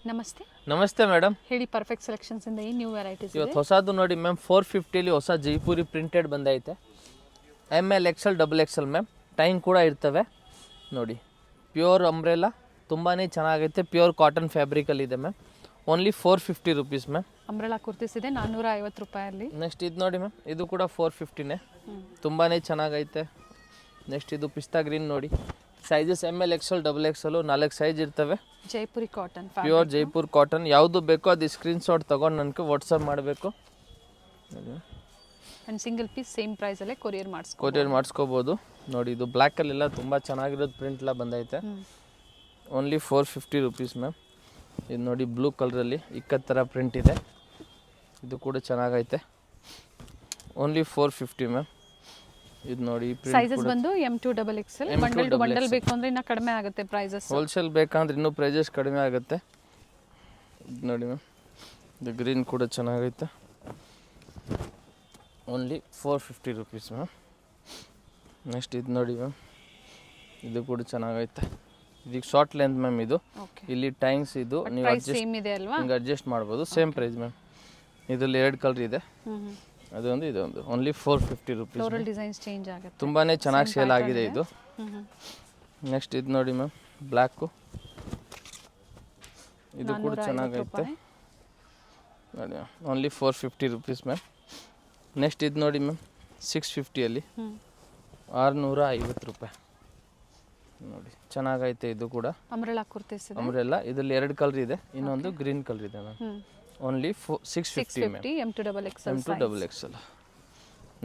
ನಮಸ್ತೆ. ನಮಸ್ತೆ ಮೇಡಮ್. ಹೇಳಿ, ಪರ್ಫೆಕ್ಟ್ ಸೆಲೆಕ್ಷನ್ಸ್ ಇಂದ ಏನು ನ್ಯೂ ವೆರೈಟೀಸ್ ಇವತ್ತು ಹೊಸದು ನೋಡಿ ಮ್ಯಾಮ್ 450 ಹೊಸ ಜೈಪುರಿ ಪ್ರಿಂಟೆಡ್ ಬಂದೈತೆ. ML XL XXL ma'am. Time ಕೂಡ ಇರ್ತವೆ ನೋಡಿ. ಪ್ಯೂರ್ ಅಂಬ್ರೆಲಾ ತುಂಬಾ ಚೆನ್ನಾಗೈತೆ. ಪ್ಯೂರ್ ಕಾಟನ್ ಫ್ಯಾಬ್ರಿಕಲ್ಲಿ ಇದೆ ma'am. Only 450 rupees ma'am. Umbrella kurtis ಇದೆ 450 ರೂಪಾಯಲ್ಲಿ. ನೆಕ್ಸ್ಟ್ ಇದು ನೋಡಿ ಮ್ಯಾಮ್, ಇದು ಕೂಡ 450ನೇ. ತುಂಬಾ ಚೆನ್ನಾಗೈತೆ. ನೆಕ್ಸ್ಟ್ ಇದು ಪಿಸ್ತಾ ಗ್ರೀನ್ ನೋಡಿ. Sizes ML XL XXL 4 size ಇರ್ತವೆ. Jaipuri cotton, pure Jaipur cotton. ಯಾವುದು ಬೇಕೋ ಅದು ಸ್ಕ್ರೀನ್ಶಾಟ್ ತೊಗೊಂಡು ನನಗೆ ವಾಟ್ಸಪ್ ಮಾಡಬೇಕು. ಆ್ಯಂಡ್ ಸಿಂಗಲ್ ಪೀಸ್ ಸೇಮ್ ಪ್ರೈಸಲ್ಲೇ ಕೊರಿಯರ್ ಮಾಡಿಸ್ಕೋಬೋದು ನೋಡಿ. ಇದು ಬ್ಲ್ಯಾಕಲ್ಲೆಲ್ಲ ತುಂಬ ಚೆನ್ನಾಗಿರೋದು ಪ್ರಿಂಟ್ ಎಲ್ಲ ಬಂದೈತೆ. Only 450 rupees ma'am. ಇದು ನೋಡಿ ಬ್ಲೂ ಕಲರಲ್ಲಿ ಇಕ್ಕದ ಥರ ಪ್ರಿಂಟ್ ಇದೆ. ಇದು ಕೂಡ ಚೆನ್ನಾಗೈತೆ. Only 450 ma'am. ಇದು ನೋಡಿ ಸೈಜಸ್ ಬಂದು M2 XXL. Bundle to bundle ಬೇಕು ಅಂದರೆ ಇನ್ನೂ ಕಡಿಮೆ ಆಗುತ್ತೆ ಪ್ರೈಸಸ್. ಹೋಲ್ಸೇಲ್ ಬೇಕಂದ್ರೆ ಇನ್ನೂ ಪ್ರೈಸಸ್ ಕಡಿಮೆ ಆಗುತ್ತೆ. ಇದು ನೋಡಿ ಮ್ಯಾಮ್, ಇದು ಗ್ರೀನ್ ಕೂಡ ಚೆನ್ನಾಗೈತೆ. Only 450 rupees ma'am. ನೆಕ್ಸ್ಟ್ ಇದು ನೋಡಿ ಮ್ಯಾಮ್, ಇದು ಕೂಡ ಚೆನ್ನಾಗೈತೆ. ಇದಕ್ಕೆ ಶಾರ್ಟ್ ಲೆಂತ್ ಮ್ಯಾಮ್. ಇದು ಇಲ್ಲಿ ಟೈಮ್ಸ್ ಇದು ನೀವು ಅಡ್ಜಸ್ಟ್ ಮಾಡ್ಬೋದು. Same price ma'am. ಇದರಲ್ಲಿ 2 ಕಲರ್ ಇದೆ. ಅದೊಂದು ಇದೊಂದು. Only 450 rupees. Floral designs change ಆಗುತ್ತೆ. ತುಂಬಾ ಚೆನ್ನಾಗಿ ಸೇಲ್ ಆಗಿದೆ ಇದು. ನೆಕ್ಸ್ಟ್ ಇದು ನೋಡಿ ಮ್ಯಾಮ್, ಬ್ಲ್ಯಾಕು. ಇದು ಕೂಡ ಚೆನ್ನಾಗೈತೆ ನೋಡಿ. Only 450 rupees ma'am. ನೆಕ್ಸ್ಟ್ ಇದು ನೋಡಿ ಮ್ಯಾಮ್, 650ಅಲ್ಲಿ 650 ರೂಪಾಯಿ ನೋಡಿ. ಚೆನ್ನಾಗೈತೆ. ಇದು ಕೂಡ ಅಂಬ್ರೆಲಾ ಕುರ್ತೀಸ್ ಇದೆ. ಅಂಬ್ರೆಲಾ ಇದರಲ್ಲಿ 2 ಕಲರ್ ಇದೆ. ಇನ್ನೊಂದು ಗ್ರೀನ್ ಕಲರ್ ಇದೆ ma'am. Only 650 ma'am. M2 XXL.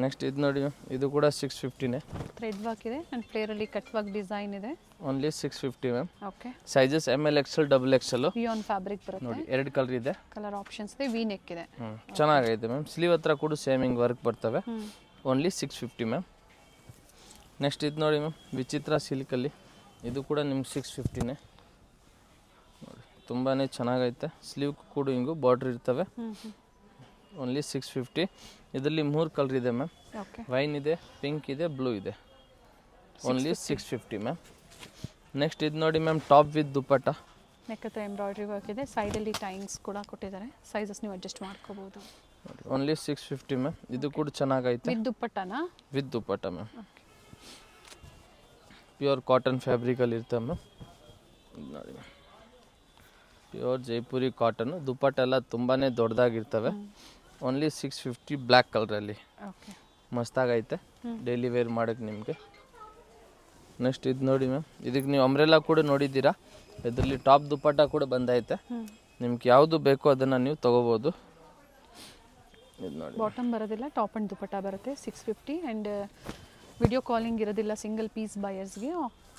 Next ಇದು ನೋಡಿ ಮ್ಯಾಮ್, ಇದು ಕೂಡ 650ನೇ. ಥ್ರೆಡ್ ವರ್ಕ್ ಇದೆ ಆ್ಯಂಡ್ ಫ್ಲೇರಲ್ಲಿ ಕಟ್ ವರ್ಕ್ ಡಿಸೈನ್ ಇದೆ. Only 650 ma'am. Okay. Sizes ML XL XXL. ವಿಯಾನ್ ಫ್ಯಾಬ್ರಿಕ್ ಬರುತ್ತೆ ನೋಡಿ. 2 ಕಲರ್ ಇದೆ. ಕಲರ್ ಆಪ್ಷನ್ಸ್ ಇದೆ. ವಿ ನೆಕ್ ಇದೆ. ಚೆನ್ನಾಗೈತೆ ಮ್ಯಾಮ್. ಸ್ಲೀವ್ ಹತ್ರ ಕೂಡ ಸೇಮಿಂಗ್ ವರ್ಕ್ ಬರ್ತವೆ. Only 650 ma'am. ನೆಕ್ಸ್ಟ್ ಇದು ನೋಡಿ ಮ್ಯಾಮ್, ವಿಚಿತ್ರ ಸಿಲ್ಕಲ್ಲಿ. ಇದು ಕೂಡ ನಿಮ್ಗೆ 650ನೇ ನೋಡಿ. ತುಂಬಾ ಚೆನ್ನಾಗೈತೆ. ಸ್ಲೀವ್ ಕೂಡ ಹಿಂಗು ಬಾರ್ಡ್ರ್ ಇರ್ತವೆ. ಓನ್ಲಿ 650. ಇದರಲ್ಲಿ 3 ಕಲರ್ ಇದೆ ಮ್ಯಾಮ್. ವೈನ್ ಇದೆ, ಪಿಂಕ್ ಇದೆ, ಬ್ಲೂ ಇದೆ. Only 650 ma'am. ನೆಕ್ಸ್ಟ್ ಇದು ನೋಡಿ ma'am, top with dupatta. Neck ಹತ್ರ ಎಂಬ್ರಾಯ್ಡ್ರಿ ವರ್ಕ್ ಇದೆ. ಸೈಡಲ್ಲಿ ಟೈಮ್ಸ್ ಕೂಡ ಕೊಟ್ಟಿದ್ದಾರೆ. ಸೈಜಸ್ ನೀವು ಅಡ್ಜಸ್ಟ್ ಮಾಡ್ಕೋಬಹುದು. Only 650 ma'am. ಇದು ಕೂಡ ಚೆನ್ನಾಗೈತೆ. ವಿತ್ ದುಪ್ಪಟ್ಟನಾ? With dupatta ma'am. Pure cotton ಫ್ಯಾಬ್ರಿಕಲ್ಲಿ ಇರ್ತವೆ ಮ್ಯಾಮ್. ನೋಡಿ ma'am, pure Jaipuri cotton. Dupatta ಎಲ್ಲ ತುಂಬಾ ದೊಡ್ಡದಾಗಿರ್ತವೆ. ಓನ್ಲಿ 650 ಬ್ಲ್ಯಾಕ್ ಕಲರಲ್ಲಿ. ಮಸ್ತಾಗೈತೆ. ಡೈಲಿ ವೇರ್ ಮಾಡೋಕ್ಕೆ ನಿಮಗೆ. ನೆಕ್ಸ್ಟ್ ಇದು ನೋಡಿ ಮ್ಯಾಮ್, ಇದಕ್ಕೆ ನೀವು ಅಂಬ್ರೆಲಾ ಕೂಡ ನೋಡಿದ್ದೀರಾ. ಇದರಲ್ಲಿ ಟಾಪ್ ದುಪ್ಪಟ್ಟ ಕೂಡ ಬಂದೈತೆ. ನಿಮ್ಗೆ ಯಾವುದು ಬೇಕೋ ಅದನ್ನು ನೀವು ತೊಗೋಬೋದು. ಇದು ನೋಡಿ, ಬಾಟಮ್ ಬರೋದಿಲ್ಲ, ಟಾಪ್ ಆ್ಯಂಡ್ ದುಪ್ಪಟ್ಟ ಬರುತ್ತೆ. 650. ಆ್ಯಂಡ್ ವಿಡಿಯೋ ಕಾಲಿಂಗ್ ಇರೋದಿಲ್ಲ ಸಿಂಗಲ್ ಪೀಸ್ ಬಯರ್ಸ್ಗೆ.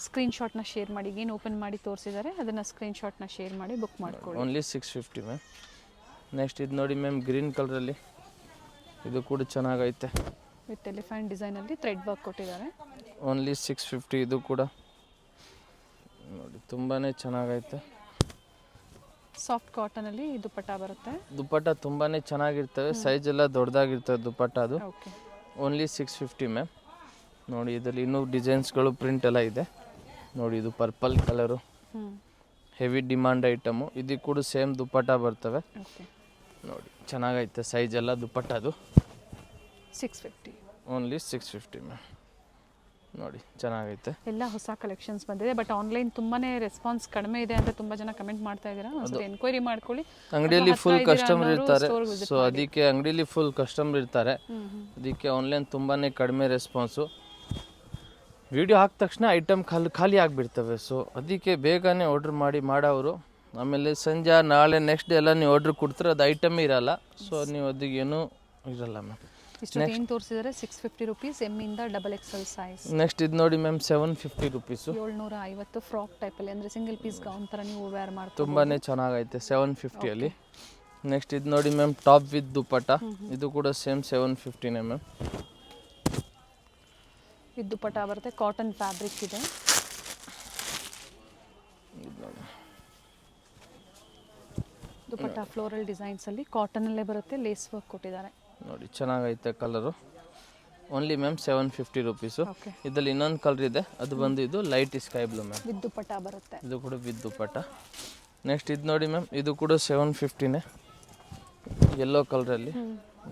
ಸ್ಕ್ರೀನ್ಶಾಟ್ನ ಶೇರ್ ಮಾಡಿ. ಏನು ಓಪನ್ ಮಾಡಿ ತೋರಿಸಿದ್ದಾರೆ ಅದನ್ನು ಸ್ಕ್ರೀನ್ಶಾಟ್ನ ಶೇರ್ ಮಾಡಿ ಬುಕ್ ಮಾಡ್ಕೊಳ್ಳಿ. Only 650 ma'am. ನೆಕ್ಸ್ಟ್ ಇದು ನೋಡಿ ಮ್ಯಾಮ್, ಗ್ರೀನ್ ಕಲರಲ್ಲಿ. ಇದು ಕೂಡ ಚೆನ್ನಾಗೈತೆ. ವಿತ್ ಎಲಿಫೆಂಟ್ ಡಿಸೈನಲ್ಲಿ ಥ್ರೆಡ್ ವರ್ಕ್ ಕೊಟ್ಟಿದ್ದಾರೆ. ಓನ್ಲಿ 650. ಇದು ಕೂಡ ನೋಡಿ ತುಂಬಾ ಚೆನ್ನಾಗೈತೆ. ಸಾಫ್ಟ್ ಕಾಟನಲ್ಲಿ ದುಪ್ಪಟ್ಟ ಬರುತ್ತೆ. ದುಪ್ಪಟ್ಟ ತುಂಬಾ ಚೆನ್ನಾಗಿರ್ತವೆ. ಸೈಜ್ ಎಲ್ಲ ದೊಡ್ಡದಾಗಿರ್ತವೆ ದುಪ್ಪಟ್ಟ ಅದು. ಓಕೆ. Only 650 ma'am. ನೋಡಿ ಇದರಲ್ಲಿ ಇನ್ನೂ ಡಿಸೈನ್ಸ್ಗಳು ಪ್ರಿಂಟ್ ಎಲ್ಲ ಇದೆ ನೋಡಿ. ಇದು purple colour, heavy demand item. ಇದಕ್ಕೆ ಕೂಡ ಸೇಮ್ ದುಪ್ಪಟ್ಟ ಬರ್ತವೆ ನೋಡಿ. ಚೆನ್ನಾಗೈತೆ ಸೈಜ್ ಎಲ್ಲ ದುಪ್ಪಟ್ಟ ಅದು. 650. Only 650 ma'am. ನೋಡಿ ಚೆನ್ನಾಗೈತೆ. ಎಲ್ಲ ಹೊಸ ಕಲೆಕ್ಷನ್ಸ್ ಬಂದಿದೆ. ಬಟ್ ಆನ್ಲೈನ್ ತುಂಬಾನೇ ರೆಸ್ಪಾನ್ಸ್ ಕಡಿಮೆ ಇದೆ ಅಂತ ತುಂಬ ಜನ ಕಮೆಂಟ್ ಮಾಡ್ತಾ ಇದ್ದೀರಾ. ಒಂದ್ಸತಿ ಎನ್ಕ್ವೈರಿ ಮಾಡ್ಕೊಳ್ಳಿ. ಅಂಗಡಿಯಲ್ಲಿ ಫುಲ್ ಕಸ್ಟಮರ್ ಇರ್ತಾರೆ. ಸೊ ಅದಕ್ಕೆ ಅಂಗಡಿಯಲ್ಲಿ ಫುಲ್ ಕಸ್ಟಮರ್ ಇರ್ತಾರೆ. ಅದಕ್ಕೆ ಆನ್ಲೈನ್ ತುಂಬಾ ಕಡಿಮೆ ರೆಸ್ಪಾನ್ಸು. ವಿಡಿಯೋ ಹಾಕಿದ ತಕ್ಷಣ ಐಟಮ್ ಖಾಲಿ ಆಗಿಬಿಡ್ತವೆ. ಸೊ ಅದಕ್ಕೆ ಬೇಗನೆ ಆರ್ಡ್ರ್ ಮಾಡೋರು. ಆಮೇಲೆ ಸಂಜೆ ನಾಳೆ ನೆಕ್ಸ್ಟ್ ಡೇ ಎಲ್ಲ ನೀವು ಆರ್ಡ್ರ್ ಕೊಡ್ತಾರೆ, ಅದು ಐಟಮೇ ಇರಲ್ಲ. ಸೊ ನೀವು ಅದಕ್ಕೇನು ಇರಲ್ಲ ಮ್ಯಾಮ್. ಏನು ತೋರಿಸಿದರೆ 650 ರುಪೀಸ್. M ಇಂದ XXL ಸೈಜ್. ನೆಕ್ಸ್ಟ್ ಇದು ನೋಡಿ ಮ್ಯಾಮ್, 750 ರುಪೀಸು. 750 ಫ್ರಾಕ್ ಟೈಪಲ್ಲಿ, ಅಂದರೆ ಸಿಂಗಲ್ ಪೀಸ್ ಗೌನ್ ಥರ ನೀವು ವೇರ್ ಮಾಡ್ತೀವಿ. ತುಂಬಾ ಚೆನ್ನಾಗೈತೆ 750ಅಲ್ಲಿ. ನೆಕ್ಸ್ಟ್ ಇದು ನೋಡಿ ಮ್ಯಾಮ್, ಟಾಪ್ ವಿತ್ ದುಪ್ಪಟ್ಟ. ಇದು ಕೂಡ ಸೇಮ್ 750ನೇ ಮ್ಯಾಮ್. ಇದು ದುಪ್ಪಟ್ಟ ಬರುತ್ತೆ. ಕಾಟನ್ ಫ್ಯಾಬ್ರಿಕ್ ಇದೆ. ದುಪ್ಪಟ್ಟ ಫ್ಲೋರಲ್ ಡಿಸೈನ್ಸಲ್ಲಿ ಕಾಟನಲ್ಲೇ ಬರುತ್ತೆ. ಲೇಸ್ ವರ್ಕ್ ಕೊಟ್ಟಿದ್ದಾರೆ ನೋಡಿ. ಚೆನ್ನಾಗೈತೆ ಕಲರು. Only ma'am 750 rupees. ಇದರಲ್ಲಿ ಇನ್ನೊಂದು ಕಲರ್ ಇದೆ, ಅದು ಬಂದು ಇದು light sky blue ma'am. With dupatta ಬರುತ್ತೆ. ಇದು ಕೂಡ ವಿತ್ ದುಪ್ಪಟ್ಟ. ನೆಕ್ಸ್ಟ್ ಇದು ನೋಡಿ ಮ್ಯಾಮ್, ಇದು ಕೂಡ 750ನೇ, ಯೆಲ್ಲೋ ಕಲರಲ್ಲಿ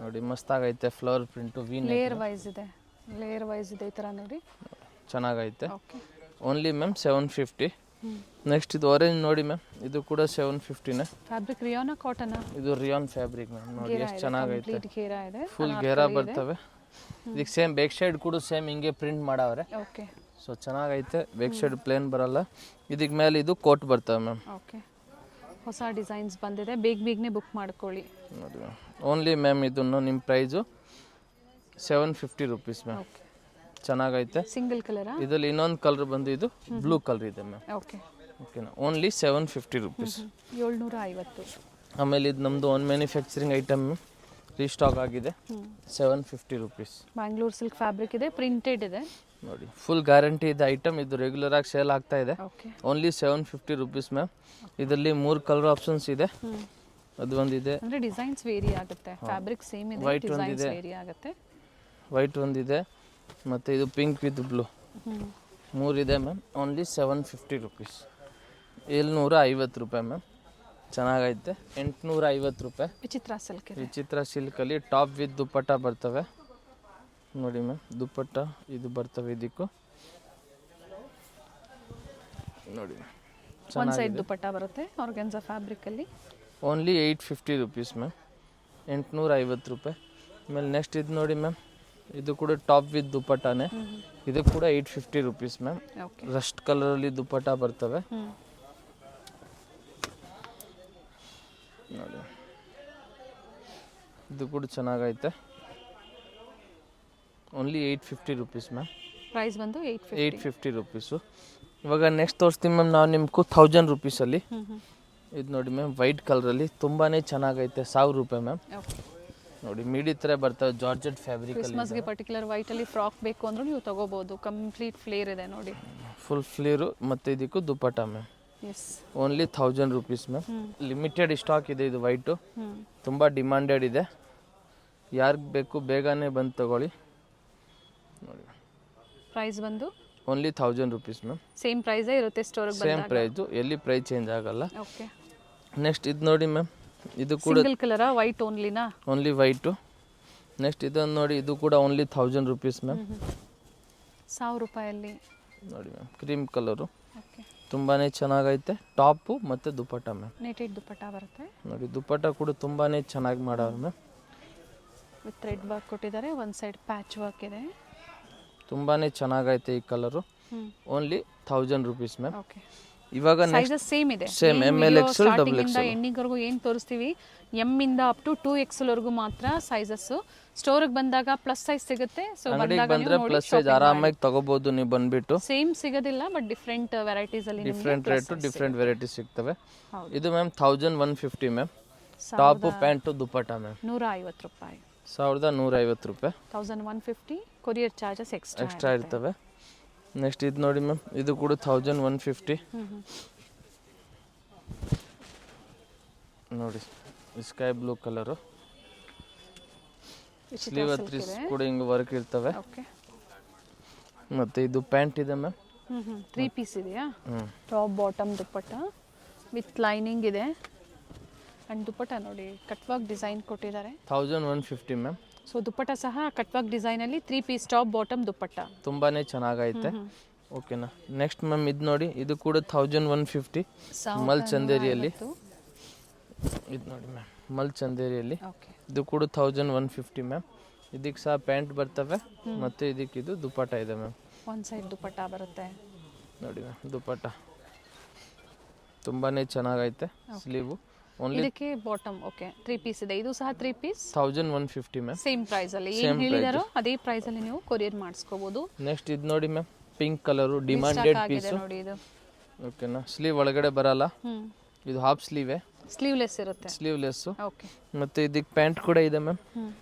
ನೋಡಿ ಮಸ್ತಾಗೈತೆ. ಫ್ಲವರ್ ಪ್ರಿಂಟು ವಿ ಲೇಯರ್ ವೈಸ್ ಇದೆ, ಲೇಯರ್ ವೈಸ್ ಇದೆ ಈ ಥರ ನೋಡಿ, ಚೆನ್ನಾಗೈತೆ. ಓಕೆ. Only ma'am 750. ನೆಕ್ಸ್ಟ್ ಇದು ಆರೆಂಜ್ ನೋಡಿ ಮ್ಯಾಮ್, ಇದು ಕೂಡ 750ನೇ. ಫ್ಯಾಬ್ರಿಕ್ ರಿಯಾನ ಕಾಟನಾ? ಇದು ರಿಯಾನ್ ಫ್ಯಾಬ್ರಿಕ್ ಮ್ಯಾಮ್, ನೋಡಿ ಎಷ್ಟು ಚೆನ್ನಾಗೈತೆ. ಕಂಪ್ಲೀಟ್ ಘೇರಾ ಇದೆ, ಫುಲ್ ಘೇರಾ ಬರ್ತವೆ. ಇದಕ್ಕೆ ಸೇಮ್ ಬ್ಯಾಕ್ ಸೈಡ್ ಕೂಡ ಸೇಮ್ ಹಿಂಗೆ ಪ್ರಿಂಟ್ ಮಾಡವ್ರೆ. ಓಕೆ. ಸೊ ಚೆನ್ನಾಗೈತೆ. ಬ್ಯಾಕ್ ಸೈಡ್ ಪ್ಲೇನ್ ಬರಲ್ಲ. ಇದಕ್ಕೆ ಮೇಲೆ ಇದು ಕೋಟ್ ಬರ್ತವೆ ಮ್ಯಾಮ್. ಓಕೆ. ಹೊಸ ಡಿಸೈನ್ಸ್ ಬಂದಿದೆ, ಬೇಗನೆ ಬುಕ್ ಮಾಡ್ಕೊಳ್ಳಿ. ನೋಡಿ ಮ್ಯಾಮ್, ಓನ್ಲಿ ಮ್ಯಾಮ್ ಇದನ್ನು ನಿಮ್ಮ ಪ್ರೈಸು 750 ರುಪೀಸ್ ಮ್ಯಾಮ್. ಓಕೆ. ಚೆನ್ನಾಗೈತೆ. ಸಿಂಗಲ್ ಕಲರಾ? ಇದರಲ್ಲಿ ಇನ್ನೊಂದು ಕಲರ್ ಬಂದು ಇದು ಬ್ಲೂ ಕಲರ್ ಇದೆ ಮ್ಯಾಮ್. ಓಕೆ. ಓಕೆನಾ, ಓನ್ಲಿ 750 ರುಪೀಸ್. 750. ಆಮೇಲೆ ಇದು ನಮ್ಮದು ಓನ್ ಮ್ಯಾನುಫ್ಯಾಕ್ಚರಿಂಗ್ ಐಟಮ್ ರೀಸ್ಟಾಕ್ ಆಗಿದೆ, 750 ರುಪೀಸ್. ಬ್ಯಾಂಗ್ಳೂರ್ ಸಿಲ್ಕ್ ಫ್ಯಾಬ್ರಿಕ್ ಇದೆ, ಪ್ರಿಂಟೆಡ್ ಇದೆ ನೋಡಿ. ಫುಲ್ ಗ್ಯಾರಂಟಿ ಇದೆ ಐಟಮ್. ಇದು ರೆಗ್ಯುಲರ್ ಆಗಿ ಸೇಲ್ ಆಗ್ತಾ ಇದೆ. ಓಕೆ. Only 750 rupees ma'am. ಇದರಲ್ಲಿ 3 ಕಲರ್ ಆಪ್ಷನ್ಸ್ ಇದೆ. ಅದು ಒಂದಿದೆ, ಅಂದರೆ ಡಿಸೈನ್ಸ್ ವೇರಿ ಆಗುತ್ತೆ, ಫ್ಯಾಬ್ರಿಕ್ ಸೇಮ್ ಇದೆ, White ಡಿಸೈನ್ಸ್ ಒಂದಿದೆ. ವೇರಿ ಆಗುತ್ತೆ. ವೈಟ್ ಒಂದಿದೆ, ಮತ್ತು ಇದು ಪಿಂಕ್ ವಿತ್ ಬ್ಲೂ, 3 ಇದೆ ಮ್ಯಾಮ್. Only 750 rupees. 750 ರೂಪಾಯಿ ಮ್ಯಾಮ್. ಚೆನ್ನಾಗೈತೆ. 850 ರೂಪಾಯಿ. ವಿಚಿತ್ರ ಸಿಲ್ಕ್ ಇದೆ. ವಿಚಿತ್ರ ಸಿಲ್ಕಲ್ಲಿ ಟಾಪ್ ವಿತ್ ದುಪ್ಪಟ್ಟ ಬರ್ತವೆ ನೋಡಿ ಮ್ಯಾಮ್. ದುಪ್ಪಟ್ಟ ಇದು ಬರ್ತವೆ ಇದಕ್ಕೂ ನೋಡಿ. ಒನ್ ಸೈಡ್ ದುಪ್ಪಟ್ಟ ಬರುತ್ತೆ ಆರ್ಗನ್ಸಾ ಫ್ಯಾಬ್ರಿಕಲ್ಲಿ. ಓನ್ಲಿ 850 ರುಪೀಸ್ ಮ್ಯಾಮ್, 850 ರೂಪಾಯಿ. ಆಮೇಲೆ ನೆಕ್ಸ್ಟ್ ಇದು ನೋಡಿ ಮ್ಯಾಮ್, ಇದು ಕೂಡ ಟಾಪ್ ವಿತ್ ದುಪ್ಪಟ್ಟನೇ. ಇದು ಕೂಡ 850 ರುಪೀಸ್ ಮ್ಯಾಮ್. ಓಕೆ. ರಸ್ಟ್ ಕಲರಲ್ಲಿ ದುಪ್ಪಟ್ಟ ಬರ್ತವೆ ನೋಡಿ. ಇದು ಕೂಡ ಚೆನ್ನಾಗೈತೆ. Only 850 rupees ma'am. ಪ್ರೈಸ್ ಬಂದು 850 ರುಪೀಸು. ಇವಾಗ ನೆಕ್ಸ್ಟ್ ತೋರಿಸ್ತೀನಿ ಮ್ಯಾಮ್ ನಾವು ನಿಮ್ಗೂ 1000 ರುಪೀಸಲ್ಲಿ. ಇದು ನೋಡಿ ಮ್ಯಾಮ್, ವೈಟ್ ಕಲರಲ್ಲಿ ತುಂಬಾ ಚೆನ್ನಾಗೈತೆ. 1000 ರೂಪಾಯಿ ಮ್ಯಾಮ್. ಓಕೆ. ನೋಡಿ ಮಿಡಿ ಥರ ಬರ್ತವೆ, ಜಾರ್ಜೆಟ್ ಫ್ಯಾಬ್ರಿಕಲ್ಲಿ. ಕ್ರಿಸ್ಮಸ್ಗೆ ಪರ್ಟಿಕ್ಯುಲರ್ ವೈಟಲ್ಲಿ ಫ್ರಾಕ್ ಬೇಕು ಅಂದ್ರೂ ನೀವು ತಗೋಬೋದು. ಕಂಪ್ಲೀಟ್ ಫ್ಲೇರ್ ಇದೆ ನೋಡಿ, ಫುಲ್ ಫ್ಲೇರು. ಮತ್ತು ಇದಕ್ಕೂ dupatta ma'am. Yes. Only 1000 rupees ma'am. Limited stock ಇದೆ ಇದು ವೈಟು, ತುಂಬ ಡಿಮಾಂಡೆಡ್ ಇದೆ. ಯಾರಿಗೆ ಬೇಕು ಬೇಗನೆ ಬಂದು ತಗೊಳ್ಳಿ ನೋಡಿ. ಪ್ರೈಸ್ ಬಂದು ಓನ್ಲಿ 1000 ರುಪೀಸ್ ಮ್ಯಾಮ್. ಸೇಮ್ ಪ್ರೈಸೇ ಇರುತ್ತೆ ಸ್ಟೋರಿಗೆ ಸೇಮ್ ಬಂದಾಗ. ಪ್ರೈಸು, ಎಲ್ಲಿ ಪ್ರೈಸ್ ಚೇಂಜ್ ಆಗಲ್ಲ. ಓಕೆ. ನೆಕ್ಸ್ಟ್ ಇದು ನೋಡಿ ಮ್ಯಾಮ್, ಇದು ಕೂಡ ಸಿಂಗಲ್ ಕಲರಾ? ವೈಟ್ ಓನ್ಲಿನಾ? Only white. ನೆಕ್ಸ್ಟ್ ಇದನ್ನು ನೋಡಿ, ಇದು ಕೂಡ ಓನ್ಲಿ 1000 ರುಪೀಸ್ ಮ್ಯಾಮ್. 1000 ರೂಪಾಯಲ್ಲಿ ನೋಡಿ ಮ್ಯಾಮ್, ಕ್ರೀಮ್ ಕಲರು, ಓಕೆ. ತುಂಬಾ ಚೆನ್ನಾಗೈತೆ. ಟಾಪು ಮತ್ತು ದುಪ್ಪಟ್ಟ ಮ್ಯಾಮ್. ನೆಟೆಡ್ ದುಪ್ಪಟ್ಟ ಬರುತ್ತೆ ನೋಡಿ. ದುಪ್ಪಟ್ಟ ಕೂಡ ತುಂಬಾ ಚೆನ್ನಾಗಿ ಮಾಡವ್ರೆ ಮ್ಯಾಮ್. ವಿತ್ ಥ್ರೆಡ್ ವರ್ಕ್ ಕೊಟ್ಟಿದ್ದಾರೆ, ಒಂದು ಸೈಡ್ ಪ್ಯಾಚ್ ವರ್ಕ್ ಇದೆ. ತುಂಬಾ ಚೆನ್ನಾಗೈತೆ ಈ colour. Only 1000 rupees ma'am. Okay. ಇವಾಗ ಸೈಜಸ್ ಸೇಮ್ ಇದೆ, same ML XL double starting ಇಂದ ಎಂಡಿಂಗ್ವರೆಗೂ ಏನು ತೋರಿಸ್ತೀವಿ ಎಮ್ ಇಂದ ಅಪ್ ಟು 2XL ವರೆಗೂ ಮಾತ್ರ ಸೈಜಸ್. ಸ್ಟೋರಿಗೆ ಬಂದಾಗ ಪ್ಲಸ್ ಸೈಜ್ ಸಿಗುತ್ತೆ. ಸೊ ಅಂಗಡಿಗೆ ಬಂದ್ರೆ ಪ್ಲಸ್ ಸೈಜ್ ಆರಾಮಾಗಿ ತಗೋಬಹುದು ನೀವು ಬಂದ್ಬಿಟ್ಟು. ಸೇಮ್ ಸಿಗೋದಿಲ್ಲ, ಬಟ್ ಡಿಫ್ರೆಂಟ್ ವೆರೈಟೀಸ್ ಅಲ್ಲಿ ಡಿಫ್ರೆಂಟ್ ರೇಟು, ಡಿಫ್ರೆಂಟ್ ವೆರೈಟಿ ಸಿಗ್ತವೆ. ಹೌದು. ಇದು ಮ್ಯಾಮ್ 1150 ಮ್ಯಾಮ್. ಟಾಪು ಪ್ಯಾಂಟು ದುಪ್ಪಟ್ಟ ಮ್ಯಾಮ್. 150 ರೂಪಾಯಿ. 1150 ರೂಪಾಯಿ. 1150. ಕೊರಿಯರ್ ಚಾರ್ಜಸ್ ಎಕ್ಸ್ಟ್ರಾ ಇರ್ತವೆ. ನೆಕ್ಸ್ಟ್ ಇದು ನೋಡಿ ಮ್ಯಾಮ್, ಇದು ಕೂಡ 1150 ನೋಡಿ. ಸ್ಕೈ ಬ್ಲೂ ಕಲರು, ಸ್ಲೀವ್ ಹತ್ರೀಸ್ ಕೂಡ ಹಿಂಗೆ ವರ್ಕ್ ಇರ್ತವೆ. ಓಕೆ. ಮತ್ತು ಇದು ಪ್ಯಾಂಟ್ ಇದೆ ಮ್ಯಾಮ್. 3 ಪೀಸ್ ಇದೆಯಾ? Top bottom dupatta with lining ಇದೆ. ಆ್ಯಂಡ್ ದುಪ್ಪಟ್ಟ ನೋಡಿ ಕಟ್ ವರ್ಕ್ ಡಿಸೈನ್ ಕೊಟ್ಟಿದ್ದಾರೆ. 1150 ಮ್ಯಾಮ್. ಸೊ ದುಪ್ಪಟ್ಟ ಸಹ ಕಟ್ ವರ್ಕ್ ಡಿಸೈನಲ್ಲಿ 3 ಪೀಸ್ ಟಾಪ್ ಬಾಟಮ್ ದುಪ್ಪಟ್ಟ. ತುಂಬಾ ಚೆನ್ನಾಗೈತೆ. ಓಕೆನಾ. ನೆಕ್ಸ್ಟ್ ಮ್ಯಾಮ್ ಇದು ನೋಡಿ, ಇದು ಕೂಡ 1150 ಮಲ್ ಚಂದೇರಿಯಲ್ಲಿ. ಇದು ನೋಡಿ ಮ್ಯಾಮ್, ಮಲ್ ಚಂದೇರಿಯಲ್ಲಿ. ಓಕೆ. ಇದು ಕೂಡ 1150 ಮ್ಯಾಮ್. ಇದಕ್ಕೆ ಸಹ ಪ್ಯಾಂಟ್ ಬರ್ತವೆ ಮತ್ತು ಇದಕ್ಕೆ ಇದು ದುಪ್ಪಟ್ಟ ಇದೆ ಮ್ಯಾಮ್. ಒಂದು ಸೈಡ್ ದುಪ್ಪಟ್ಟ ಬರುತ್ತೆ ನೋಡಿ ಮ್ಯಾಮ್. ದುಪ್ಪಟ್ಟ ತುಂಬಾ ಚೆನ್ನಾಗೈತೆ. ಸ್ಲೀವು ಓನ್ಲಿ ಇದಕ್ಕೆ ಬಾಟಮ್. ಓಕೆ. 3 ಪೀಸ್ ಇದೆ, ಇದು ಸಹ 3 ಪೀಸ್ 1150 ಮ್ಯಾಮ್. ಸೇಮ್ ಪ್ರೈಸ್ ಅಲ್ಲಿ ಏನು ಹೇಳಿದಾರೋ ಅದೇ ಪ್ರೈಸ್ ಅಲ್ಲಿ ನೀವು ಕೊರಿಯರ್ ಮಾಡಿಸ್ಕೋಬಹುದು. ನೆಕ್ಸ್ಟ್ ಇದು ನೋಡಿ ma'am, pink colour, demanded piece. ನೋಡಿ ಇದು ಓಕೆನಾ. ಸ್ಲೀವ್ ಒಳಗಡೆ ಬರಲ್ಲ, ಇದು ಹಾಫ್ ಸ್ಲೀವೇ, ಸ್ಲೀವ್ಲೆಸ್ ಇರುತ್ತೆ. ಸ್ಲೀವ್ಲೆಸ್ಸು. ಓಕೆ. ಮತ್ತು ಇದಕ್ಕೆ ಪ್ಯಾಂಟ್ ಕೂಡ ಇದೆ ಮ್ಯಾಮ್.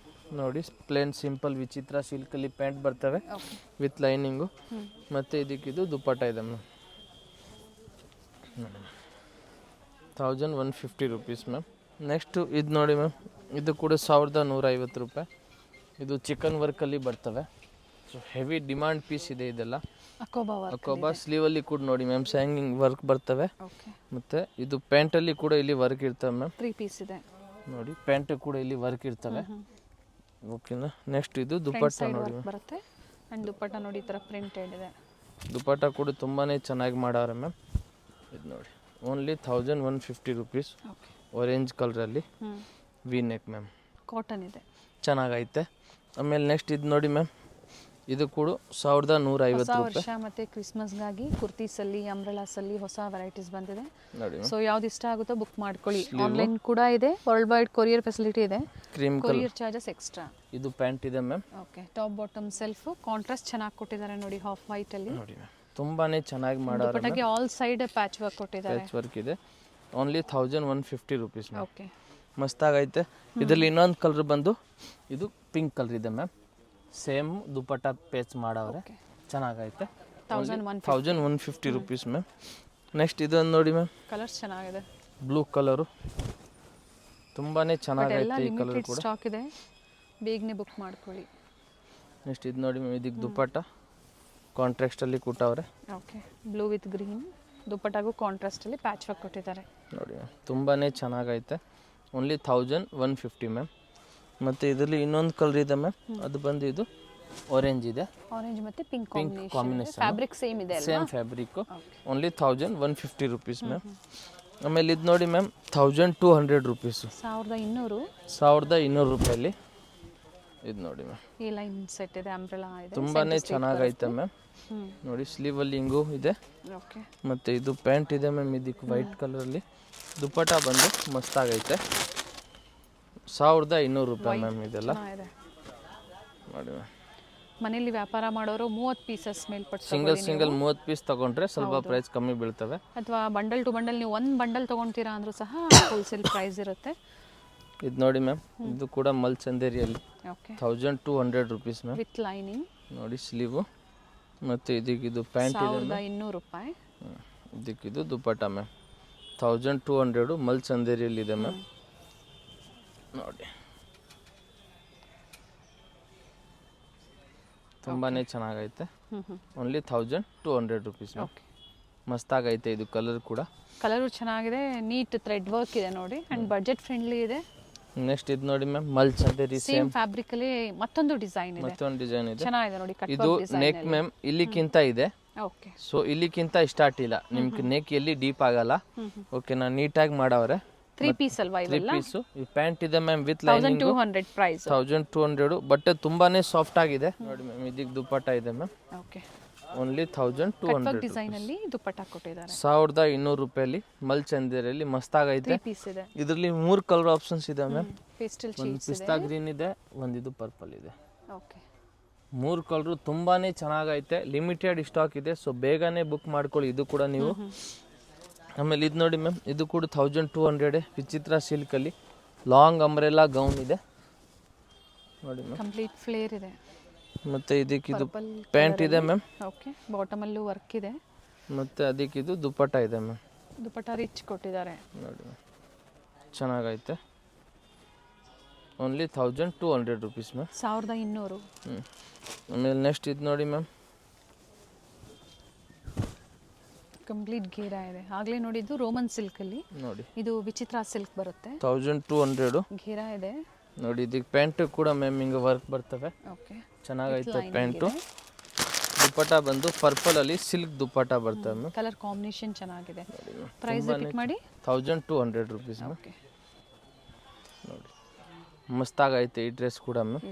ನೋಡಿ ಪ್ಲೇನ್ ಸಿಂಪಲ್ ವಿಚಿತ್ರ ಸಿಲ್ಕಲ್ಲಿ ಪ್ಯಾಂಟ್ ಬರ್ತವೆ ವಿತ್ ಲೈನಿಂಗು. ಮತ್ತು ಇದಕ್ಕೆ ಇದು ದುಪ್ಪಟ್ಟ ಇದೆ ಮ್ಯಾಮ್. 1150 rupees ma'am. ನೆಕ್ಸ್ಟು ಇದು ನೋಡಿ ಮ್ಯಾಮ್, ಇದು ಕೂಡ 1150 ರೂಪಾಯಿ. ಇದು ಚಿಕನ್ ವರ್ಕಲ್ಲಿ ಬರ್ತವೆ. ಸೊ ಹೆವಿ ಡಿಮಾಂಡ್ ಪೀಸ್ ಇದೆ ಇದೆಲ್ಲ. ಅಕೋಬಾ ಸ್ಲೀವಲ್ಲಿ ಕೂಡ ನೋಡಿ ಮ್ಯಾಮ್ ಸ್ಯಾಂಗಿಂಗ್ ವರ್ಕ್ ಬರ್ತವೆ. ಓಕೆ. ಮತ್ತು ಇದು ಪ್ಯಾಂಟಲ್ಲಿ ಕೂಡ ಇಲ್ಲಿ ವರ್ಕ್ ಇರ್ತವೆ ಮ್ಯಾಮ್. 3 ಪೀಸ್ ಇದೆ ನೋಡಿ ಪ್ಯಾಂಟ್ ಕೂಡ ಇಲ್ಲಿ ವರ್ಕ್ ಇರ್ತವೆ. ಓಕೆನಾ. ನೆಕ್ಸ್ಟ್ ಇದು ದುಪ್ಪಟ್ಟ ನೋಡಿ ಬರುತ್ತೆ. ಆ್ಯಂಡ್ ದುಪ್ಪಟ್ಟ ನೋಡಿ ಈ ಥರ ಪ್ರಿಂಟೆಡ್ ಇದೆ. ದುಪ್ಪಟ್ಟ ಕೂಡ ತುಂಬಾ ಚೆನ್ನಾಗಿ ಮಾಡಾರೆ ಮ್ಯಾಮ್. ಇದು ನೋಡಿ ಓನ್ಲಿ 1150 ರುಪೀಸ್. ಓಕೆ. ಆರೆಂಜ್ ಕಲರಲ್ಲಿ ವಿ ನೆಕ್ ಮ್ಯಾಮ್. ಕಾಟನ್ ಇದೆ, ಚೆನ್ನಾಗೈತೆ. ಆಮೇಲೆ ನೆಕ್ಸ್ಟ್ ಇದು ನೋಡಿ ಮ್ಯಾಮ್, ಇದು ಕೂಡ 1150 ರೂಪಾಯಿ. ವರ್ಷ ಮತ್ತು ಕ್ರಿಸ್ಮಸ್ಗಾಗಿ ಕುರ್ತೀಸಲ್ಲಿ ಅಂಬ್ರೆಲಾಸಲ್ಲಿ ಹೊಸ ವೆರೈಟೀಸ್ ಬಂದಿದೆ ನೋಡಿ. ಸೊ ಯಾವ್ದು ಇಷ್ಟ ಆಗುತ್ತೋ ಬುಕ್ ಮಾಡ್ಕೊಳ್ಳಿ. ಆನ್ಲೈನ್ ಕೂಡ ಇದೆ, ವರ್ಲ್ಡ್ ವೈಡ್ ಕೊರಿಯರ್ ಫೆಸಿಲಿಟಿ ಇದೆ. Cream courier charges extra. ಇದು ಪ್ಯಾಂಟ್ ಇದೆ ma'am. Okay. Top bottom self contrast ಚೆನ್ನಾಗಿ ಕೊಟ್ಟಿದ್ದಾರೆ ನೋಡಿ, ಹಾಫ್ ವೈಟ್ ಅಲ್ಲಿ. ನೋಡಿ ಮ್ಯಾಮ್ ತುಂಬಾನೇ ಚೆನ್ನಾಗಿ ಮಾಡಾರೆ. ದುಪ್ಪಟ್ಟೆಗೆ ಆಲ್ ಸೈಡ್ ಪ್ಯಾಚ್ ವರ್ಕ್ ಕೊಟ್ಟಿದ್ದಾರೆ. ಪ್ಯಾಚ್ ವರ್ಕ್ ಇದೆ. Only 1150 rupees ma'am. ಓಕೆ. ಮಸ್ತಾಗೈತೆ. ಇದರಲ್ಲಿ ಇನ್ನೊಂದು ಕಲರ್ ಬಂದು ಇದು ಪಿಂಕ್ ಕಲರ್ ಇದೆ ಮ್ಯಾಮ್. ಸೇಮ್ ದುಪ್ಪಟ್ಟ ಪೇಚ್ ಮಾಡವ್ರೆ, ಚೆನ್ನಾಗೈತೆ. 1150 ರುಪೀಸ್ ಮ್ಯಾಮ್. ನೆಕ್ಸ್ಟ್ ಇದೊಂದು ನೋಡಿ ಮ್ಯಾಮ್, ಕಲರ್ಸ್ ಚೆನ್ನಾಗಿದೆ. ಬ್ಲೂ ಕಲರು ತುಂಬಾನೇ ಚೆನ್ನಾಗೈತೆ. ಈ ಕಲರ್ ಕೂಡ ಸ್ಟಾಕ್ ಇದೆ, ಬೇಗನೆ ಬುಕ್ ಮಾಡ್ಕೊಳ್ಳಿ. ನೆಕ್ಸ್ಟ್ ಇದು ನೋಡಿ ಮ್ಯಾಮ್, ಇದಕ್ಕೆ ದುಪ್ಪಟ್ಟ ಕಾಂಟ್ರಾಸ್ಟಲ್ಲಿ ಕೊಟ್ಟವ್ರೆ. ಓಕೆ. ಬ್ಲೂ ವಿತ್ ಗ್ರೀನ್ ದುಪ್ಪಟ್ಟಾಗೂ ಕಾಂಟ್ರಾಸ್ಟಲ್ಲಿ ಪ್ಯಾಚ್ ವರ್ಕ್ ಕೊಟ್ಟಿದ್ದಾರೆ ನೋಡಿ ಮ್ಯಾಮ್. ತುಂಬಾನೇ ಚೆನ್ನಾಗೈತೆ. Only 1150 ma'am. ಮತ್ತು ಇದರಲ್ಲಿ ಇನ್ನೊಂದು ಕಲರ್ ಇದೆ ಮ್ಯಾಮ್, ಅದು ಬಂದು ಇದು ಆರೆಂಜ್ ಇದೆ. ಆರೆಂಜ್ ಮತ್ತು ಪಿಂಕ್ ಕಾಂಬಿನೇಷನ್. ಫ್ಯಾಬ್ರಿಕ್ ಸೇಮ್ ಇದೆ ಅಲ್ವಾ? Same fabric. Only 1150 rupees ma'am. ಆಮೇಲೆ ಇದು ನೋಡಿ ಮ್ಯಾಮ್ 1200 ರುಪೀಸು. 1200 ರೂಪಾಯಲ್ಲಿ ಇದು ನೋಡಿ ಮ್ಯಾಮ್. ಈ ಲೈನ್ ಸೆಟ್ ಇದೆ, ಅಂಬ್ರೆಲಾ ಇದೆ. ತುಂಬಾನೇ ಚೆನ್ನಾಗೈತೆ ಮ್ಯಾಮ್. ನೋಡಿ ಸ್ಲೀವಲ್ಲಿ ಹಿಂಗೂ ಇದೆ. ಓಕೆ. ಮತ್ತು ಇದು ಪ್ಯಾಂಟ್ ಇದೆ ಮ್ಯಾಮ್, ಇದಕ್ಕೆ ವೈಟ್ ಕಲರಲ್ಲಿ. ದುಪ್ಪಟ್ಟ ಬಂದು ಮಸ್ತಾಗೈತೆ. 1200 ರೂಪಾಯಿ ಮ್ಯಾಮ್ ಇದೆಲ್ಲ. ನೋಡಿ ಮ್ಯಾಮ್. ಮನೇಲಿ ವ್ಯಾಪಾರ ಮಾಡೋರು 30 ಪೀಸಸ್ ಮೇಲ್ಪಟ್ಟು ಸಿಂಗಲ್ 30 ಪೀಸ್ ತಗೊಂಡ್ರೆ ಸ್ವಲ್ಪ ಪ್ರೈಸ್ ಕಮ್ಮಿ ಬೀಳ್ತವೆ. ಅಥವಾ ಬಂಡಲ್ ಟು ಬಂಡಲ್ ನೀವು ಒಂದು ಬಂಡಲ್ ತೊಗೊಳ್ತೀರಾ ಅಂದರೂ ಸಹ ಹೋಲ್ಸೇಲ್ ಪ್ರೈಸ್ ಇರುತ್ತೆ. ಇದು ನೋಡಿ ಮ್ಯಾಮ್, ಇದು ಕೂಡ ಮಲ್ ಚಂದೇರಿಯಲ್ಲಿ. Okay. 1200 rupees ma'am. With lining ನೋಡಿ ಸ್ಲೀವು. ಮತ್ತು ಇದಕ್ಕಿದು ಪ್ಯಾಂಟ್ ಇದೆ 1200 ರೂಪಾಯಿ. ಇದಕ್ಕಿದು ದುಪ್ಪಟ್ಟ ಮ್ಯಾಮ್ 1200 ಮಲ್ ಚಂದೇರಿಯಲ್ಲಿ ಇದೆ ಮ್ಯಾಮ್. ನೋಡಿ ತುಂಬಾನೇ ಚೆನ್ನಾಗೈತೆ. Only 1200 rupees ma'am. ಮಸ್ತಾಗೈತೆ. ಇದು ಕಲರ್ ಕೂಡ ಕಲರು ಚೆನ್ನಾಗಿದೆ, ನೀಟ್ ಥ್ರೆಡ್ ವರ್ಕ್ ಇದೆ ನೋಡಿ, ಆ್ಯಂಡ್ ಬಡ್ಜೆಟ್ ಫ್ರೆಂಡ್ಲಿ ಇದೆ. ನೆಕ್ಸ್ಟ್ ಇದು ನೋಡಿ ಮ್ಯಾಮ್, ಮಲ್ ಚಂದೇರಿ ಸೇಮ್ ಫ್ಯಾಬ್ರಿಕ್ ಅಲ್ಲಿ ಮತ್ತೊಂದು ಡಿಸೈನ್ ಇದೆ. ಚೆನ್ನಾಗಿದೆ ನೋಡಿ. ಇದು ನೆಕ್ ಮ್ಯಾಮ್ ಇಲ್ಲಿಕ್ಕಿಂತ ಇದೆ. ಓಕೆ. ಸೊ ಇಲ್ಲಿಕ್ಕಿಂತ ಸ್ಟಾರ್ಟ್ ಇಲ್ಲ ನಿಮ್ಗೆ. ನೆಕ್ ಎಲ್ಲಿ ಡೀಪ್ ಆಗಲ್ಲ. ಓಕೆನಾ. ನೀಟಾಗಿ ಮಾಡವ್ರೆ. 3 ಪೀಸ್ ಅಲ್ವಾ ಇವೆಲ್ಲ? 3 ಪೀಸು. ಈ ಪ್ಯಾಂಟ್ ಇದೆ ಮ್ಯಾಮ್ ವಿತ್ ಲೈನಿಂಗ್. 1200 ಪ್ರೈಸ್. 1200. ಬಟ್ಟೆ ತುಂಬಾನೇ ಸಾಫ್ಟ್ ಆಗಿದೆ ನೋಡಿ ಮ್ಯಾಮ್. ಇದಕ್ಕೆ ದುಪ್ಪಟ್ಟ ಇದೆ ಮ್ಯಾಮ್. ಓಕೆ. ಓನ್ಲಿ 1200 ಡಿಸೈನ್ ಅಲ್ಲಿ ದುಪ್ಪಟ್ಟ ಕೊಟ್ಟಿದ್ದಾರೆ. 1200 ರೂಪಾಯಲ್ಲಿ ಮಲ್ ಚಂದೇರಿಯಲ್ಲಿ ಮಸ್ತಾಗೈತೆ. 3 ಪೀಸ್ ಇದೆ. ಇದರಲ್ಲಿ 3 ಕಲರ್ ಆಪ್ಷನ್ಸ್ ಇದೆ ಮ್ಯಾಮ್. ಪೇಸ್ಟಲ್ ಒಂದು ಪಿಸ್ತಾ ಗ್ರೀನ್ ಇದೆ, ಒಂದು ಇದು ಪರ್ಪಲ್ ಇದೆ. ಓಕೆ. 3 ಕಲರು ತುಂಬಾನೇ ಚೆನ್ನಾಗೈತೆ. ಲಿಮಿಟೆಡ್ ಸ್ಟಾಕ್ ಇದೆ, ಸೊ ಬೇಗನೆ ಬುಕ್ ಮಾಡ್ಕೊಳ್ಳಿ. ಇದು ಕೂಡ ನೀವು. ಆಮೇಲೆ ಇದು ನೋಡಿ ಮ್ಯಾಮ್, ಇದು ಕೂಡ 1200 ವಿಚಿತ್ರ ಸಿಲ್ಕಲ್ಲಿ ಲಾಂಗ್ ಅಂಬ್ರೆಲಾ ಗೌನ್ ಇದೆ ನೋಡಿ ಮ್ಯಾಮ್. ಕಂಪ್ಲೀಟ್ ಫ್ಲೇರ್ ಇದೆ. ಮತ್ತು ಇದಕ್ಕೆ ಇದು ಪ್ಯಾಂಟ್ ಇದೆ ಮ್ಯಾಮ್. ಓಕೆ. ಬಾಟಮಲ್ಲೂ ವರ್ಕ್ ಇದೆ. ಮತ್ತು ಅದಕ್ಕೆ ಇದು ದುಪ್ಪಟ್ಟ ಇದೆ ಮ್ಯಾಮ್. ದುಪ್ಪಟ್ಟ ರಿಚ್ ಕೊಟ್ಟಿದ್ದಾರೆ ನೋಡಿ ಮ್ಯಾಮ್. ಚೆನ್ನಾಗೈತೆ. Only 1200 rupees ma'am. 1200. ಆಮೇಲೆ ನೆಕ್ಸ್ಟ್ ಇದು ನೋಡಿ ಮ್ಯಾಮ್, ಕಂಪ್ಲೀಟ್ ಘೇರಾ ಇದೆ. ಆಗಲೇ ನೋಡಿದ್ದು ರೋಮನ್ ಸಿಲ್ಕ್ ಅಲ್ಲಿ. ನೋಡಿ ಇದು ವಿಚಿತ್ರ ಸಿಲ್ಕ್ ಬರುತ್ತೆ. 1200 ಘೇರಾ ಇದೆ ನೋಡಿ. ಇದಕ್ಕೆ ಪ್ಯಾಂಟ್ ಕೂಡ ಮ್ಯಾಮ್ ಹಿಂಗೆ ವರ್ಕ್ ಬರ್ತವೆ. ಓಕೆ. ಚೆನ್ನಾಗೈತೆ ಪ್ಯಾಂಟು. ದುಪ್ಪಟ್ಟ ಬಂದು ಪರ್ಪಲ್ ಅಲ್ಲಿ ಸಿಲ್ಕ್ ದುಪ್ಪಟ್ಟ ಬರ್ತವೆ ಮ್ಯಾಮ್. ಕಲರ್ ಕಾಂಬಿನೇಷನ್ ಚೆನ್ನಾಗಿದೆ. ಪ್ರೈಸ್ ಪಿಕ್ ಮಾಡಿ 1200 ರುಪೀಸ್ ಮ್ಯಾಮ್. ಓಕೆ. ನೋಡಿ ಮಸ್ತಾಗೈತೆ ಈ ಡ್ರೆಸ್ ಕೂಡ ಮ್ಯಾಮ್.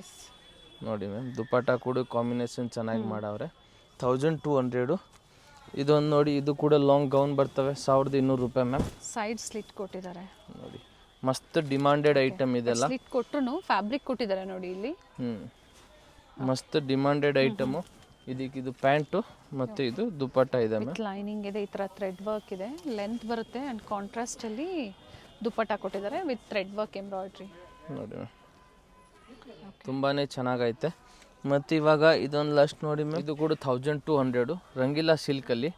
ನೋಡಿ ಮ್ಯಾಮ್, ದುಪ್ಪಟ್ಟ ಕೂಡ ಕಾಂಬಿನೇಷನ್ ಚೆನ್ನಾಗಿ ಮಾಡವ್ರೆ. 1200. ಇದೊಂದು ನೋಡಿ, ಇದು ಕೂಡ ಲಾಂಗ್ ಗೌನ್ ಬರ್ತವೆ. 1200 ರೂಪಾಯಿ ಮ್ಯಾಮ್. ಸೈಡ್ ಸ್ಲಿಟ್ ಕೊಟ್ಟಿದ್ದಾರೆ ನೋಡಿ. ಮಸ್ತ್ ಡಿಮಾಂಡೆಡ್ ಐಟಮ್ ಇದೆಲ್ಲ. ಸ್ಲಿಟ್ ಕೊಟ್ಟರು ಫ್ಯಾಬ್ರಿಕ್ ಕೊಟ್ಟಿದ್ದಾರೆ ನೋಡಿ ಇಲ್ಲಿ. ಮಸ್ತ್ ಡಿಮಾಂಡೆಡ್ ಐಟಮು. ಇದಕ್ಕೆ ಇದು ಪ್ಯಾಂಟು ಮತ್ತು ಇದು ದುಪ್ಪಟ್ಟ ಇದೆ ಮ್ಯಾಮ್. ಲೈನಿಂಗ್ ಇದೆ, ಈ ಥರ ಥ್ರೆಡ್ ವರ್ಕ್ ಇದೆ, ಲೆಂತ್ ಬರುತ್ತೆ ಆ್ಯಂಡ್ ಕಾಂಟ್ರಾಸ್ಟ್ ಅಲ್ಲಿ ದುಪ್ಪಟ್ಟ ಕೊಟ್ಟಿದ್ದಾರೆ ವಿತ್ ಥ್ರೆಡ್ ವರ್ಕ್ ಎಂಬ್ರಾಯ್ಡ್ರಿ ನೋಡಿ ಮ್ಯಾಮ್. ತುಂಬಾನೇ ಚೆನ್ನಾಗೈತೆ. ಮತ್ತು ಇವಾಗ ಇದೊಂದು ಲಾಸ್ಟ್ ನೋಡಿ ಮ್ಯಾಮ್, ಇದು ಕೂಡ 1200 ರಂಗಿಲ್ಲಾ ಸಿಲ್ಕಲ್ಲಿ.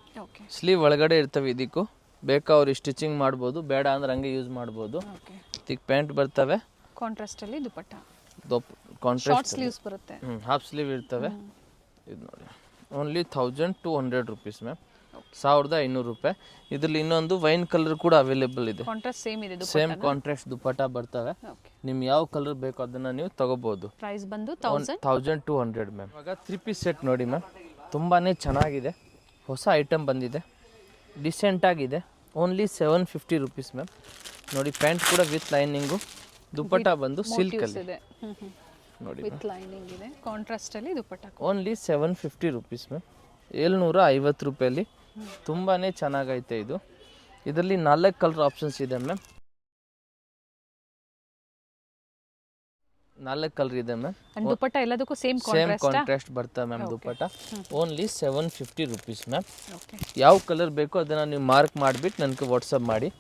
ಸ್ಲೀವ್ ಒಳಗಡೆ ಇರ್ತವೆ. ಇದಕ್ಕೂ ಬೇಕಾ ಅವ್ರು ಸ್ಟಿಚಿಂಗ್ ಮಾಡ್ಬೋದು, ಬೇಡ ಅಂದ್ರೆ ಹಂಗೆ ಯೂಸ್ ಮಾಡ್ಬೋದು. ಇದಕ್ಕೆ ಪ್ಯಾಂಟ್ ಬರ್ತವೆ, ಕಾಂಟ್ರಾಸ್ಟ್ ಅಲ್ಲಿ ದುಪ್ಪಟ್ಟ, ಕಾಂಟ್ರಾಸ್ಟ್ ಸ್ಲೀವ್ಸ್ ಬರುತ್ತೆ, ಹಾಫ್ ಸ್ಲೀವ್ ಇರ್ತವೆ. ಇದು ನೋಡಿ ಓನ್ಲಿ 1200 ರುಪೀಸ್ ಮ್ಯಾಮ್, 1500 ರೂಪಾಯಿ. ಇದರಲ್ಲಿ ಇನ್ನೊಂದು ವೈನ್ ಕಲರ್ ಕೂಡ ಅವೈಲೇಬಲ್ ಇದೆ. ಕಾಂಟ್ರಾಸ್ಟ್ ಸೇಮ್ ಇದೆ ಸೇಮ್ ಕಾಂಟ್ರಾಸ್ಟ್ ದುಪ್ಪಟ್ಟ ಬರ್ತವೆ. ಓಕೆ. ನಿಮ್ಗೆ ಯಾವ ಕಲರ್ ಬೇಕೋ ಅದನ್ನ ನೀವು ತಗೋಬಹುದು. ಪ್ರೈಸ್ ಬಂದು 1000. 1200 ಮ್ಯಾಮ್. ಇವಾಗ 3 ಪೀಸ್ ಸೆಟ್ ನೋಡಿ ಮ್ಯಾಮ್, ತುಂಬಾ ಚೆನ್ನಾಗಿದೆ, ಹೊಸ ಐಟಮ್ ಬಂದಿದೆ, ಡಿಸೆಂಟ್ ಆಗಿದೆ. Only 750 rupees ma'am. ನೋಡಿ ಪ್ಯಾಂಟ್ ಕೂಡ ವಿತ್ ಲೈನಿಂಗು, ದುಪ್ಪಟ್ಟ ಬಂದು ಸಿಲ್ಕಲ್ಲಿ ಇದೆ. ನೋಡಿ ವಿತ್ ಲೈನಿಂಗ್ ಇದೆ, ಕಾಂಟ್ರಾಸ್ಟ್ ಅಲ್ಲಿ ದುಪ್ಪಟ್ಟ. ಓನ್ಲಿ 750 ರುಪೀಸ್ ಮ್ಯಾಮ್, 750 ರೂಪಾಯಲ್ಲಿ. ತುಂಬಾ ಚೆನ್ನಾಗೈತೆ ಇದು. ಇದರಲ್ಲಿ 4 ಕಲರ್ ಆಪ್ಷನ್ಸ್ ಇದೆ ಮ್ಯಾಮ್, 4 ಕಲರ್ ಇದೆ ಮ್ಯಾಮ್. ಅಂಡ್ ದುಪ್ಪಟ್ಟ ಎಲ್ಲದಕ್ಕೂ ಸೇಮ್ ಸೇಮ್ ಕಾಂಟ್ರಾಸ್ಟ್. ಕಾಂಟ್ರಾಸ್ಟ್ ಬರ್ತವೆ ma'am dupatta. Only 750 rupees ma'am. Okay. ಯಾವ ಕಲರ್ ಬೇಕೋ ಅದನ್ನು ನೀವು ಮಾರ್ಕ್ ಮಾಡಿಬಿಟ್ಟು ನನಗೆ ವಾಟ್ಸಪ್ ಮಾಡಿ.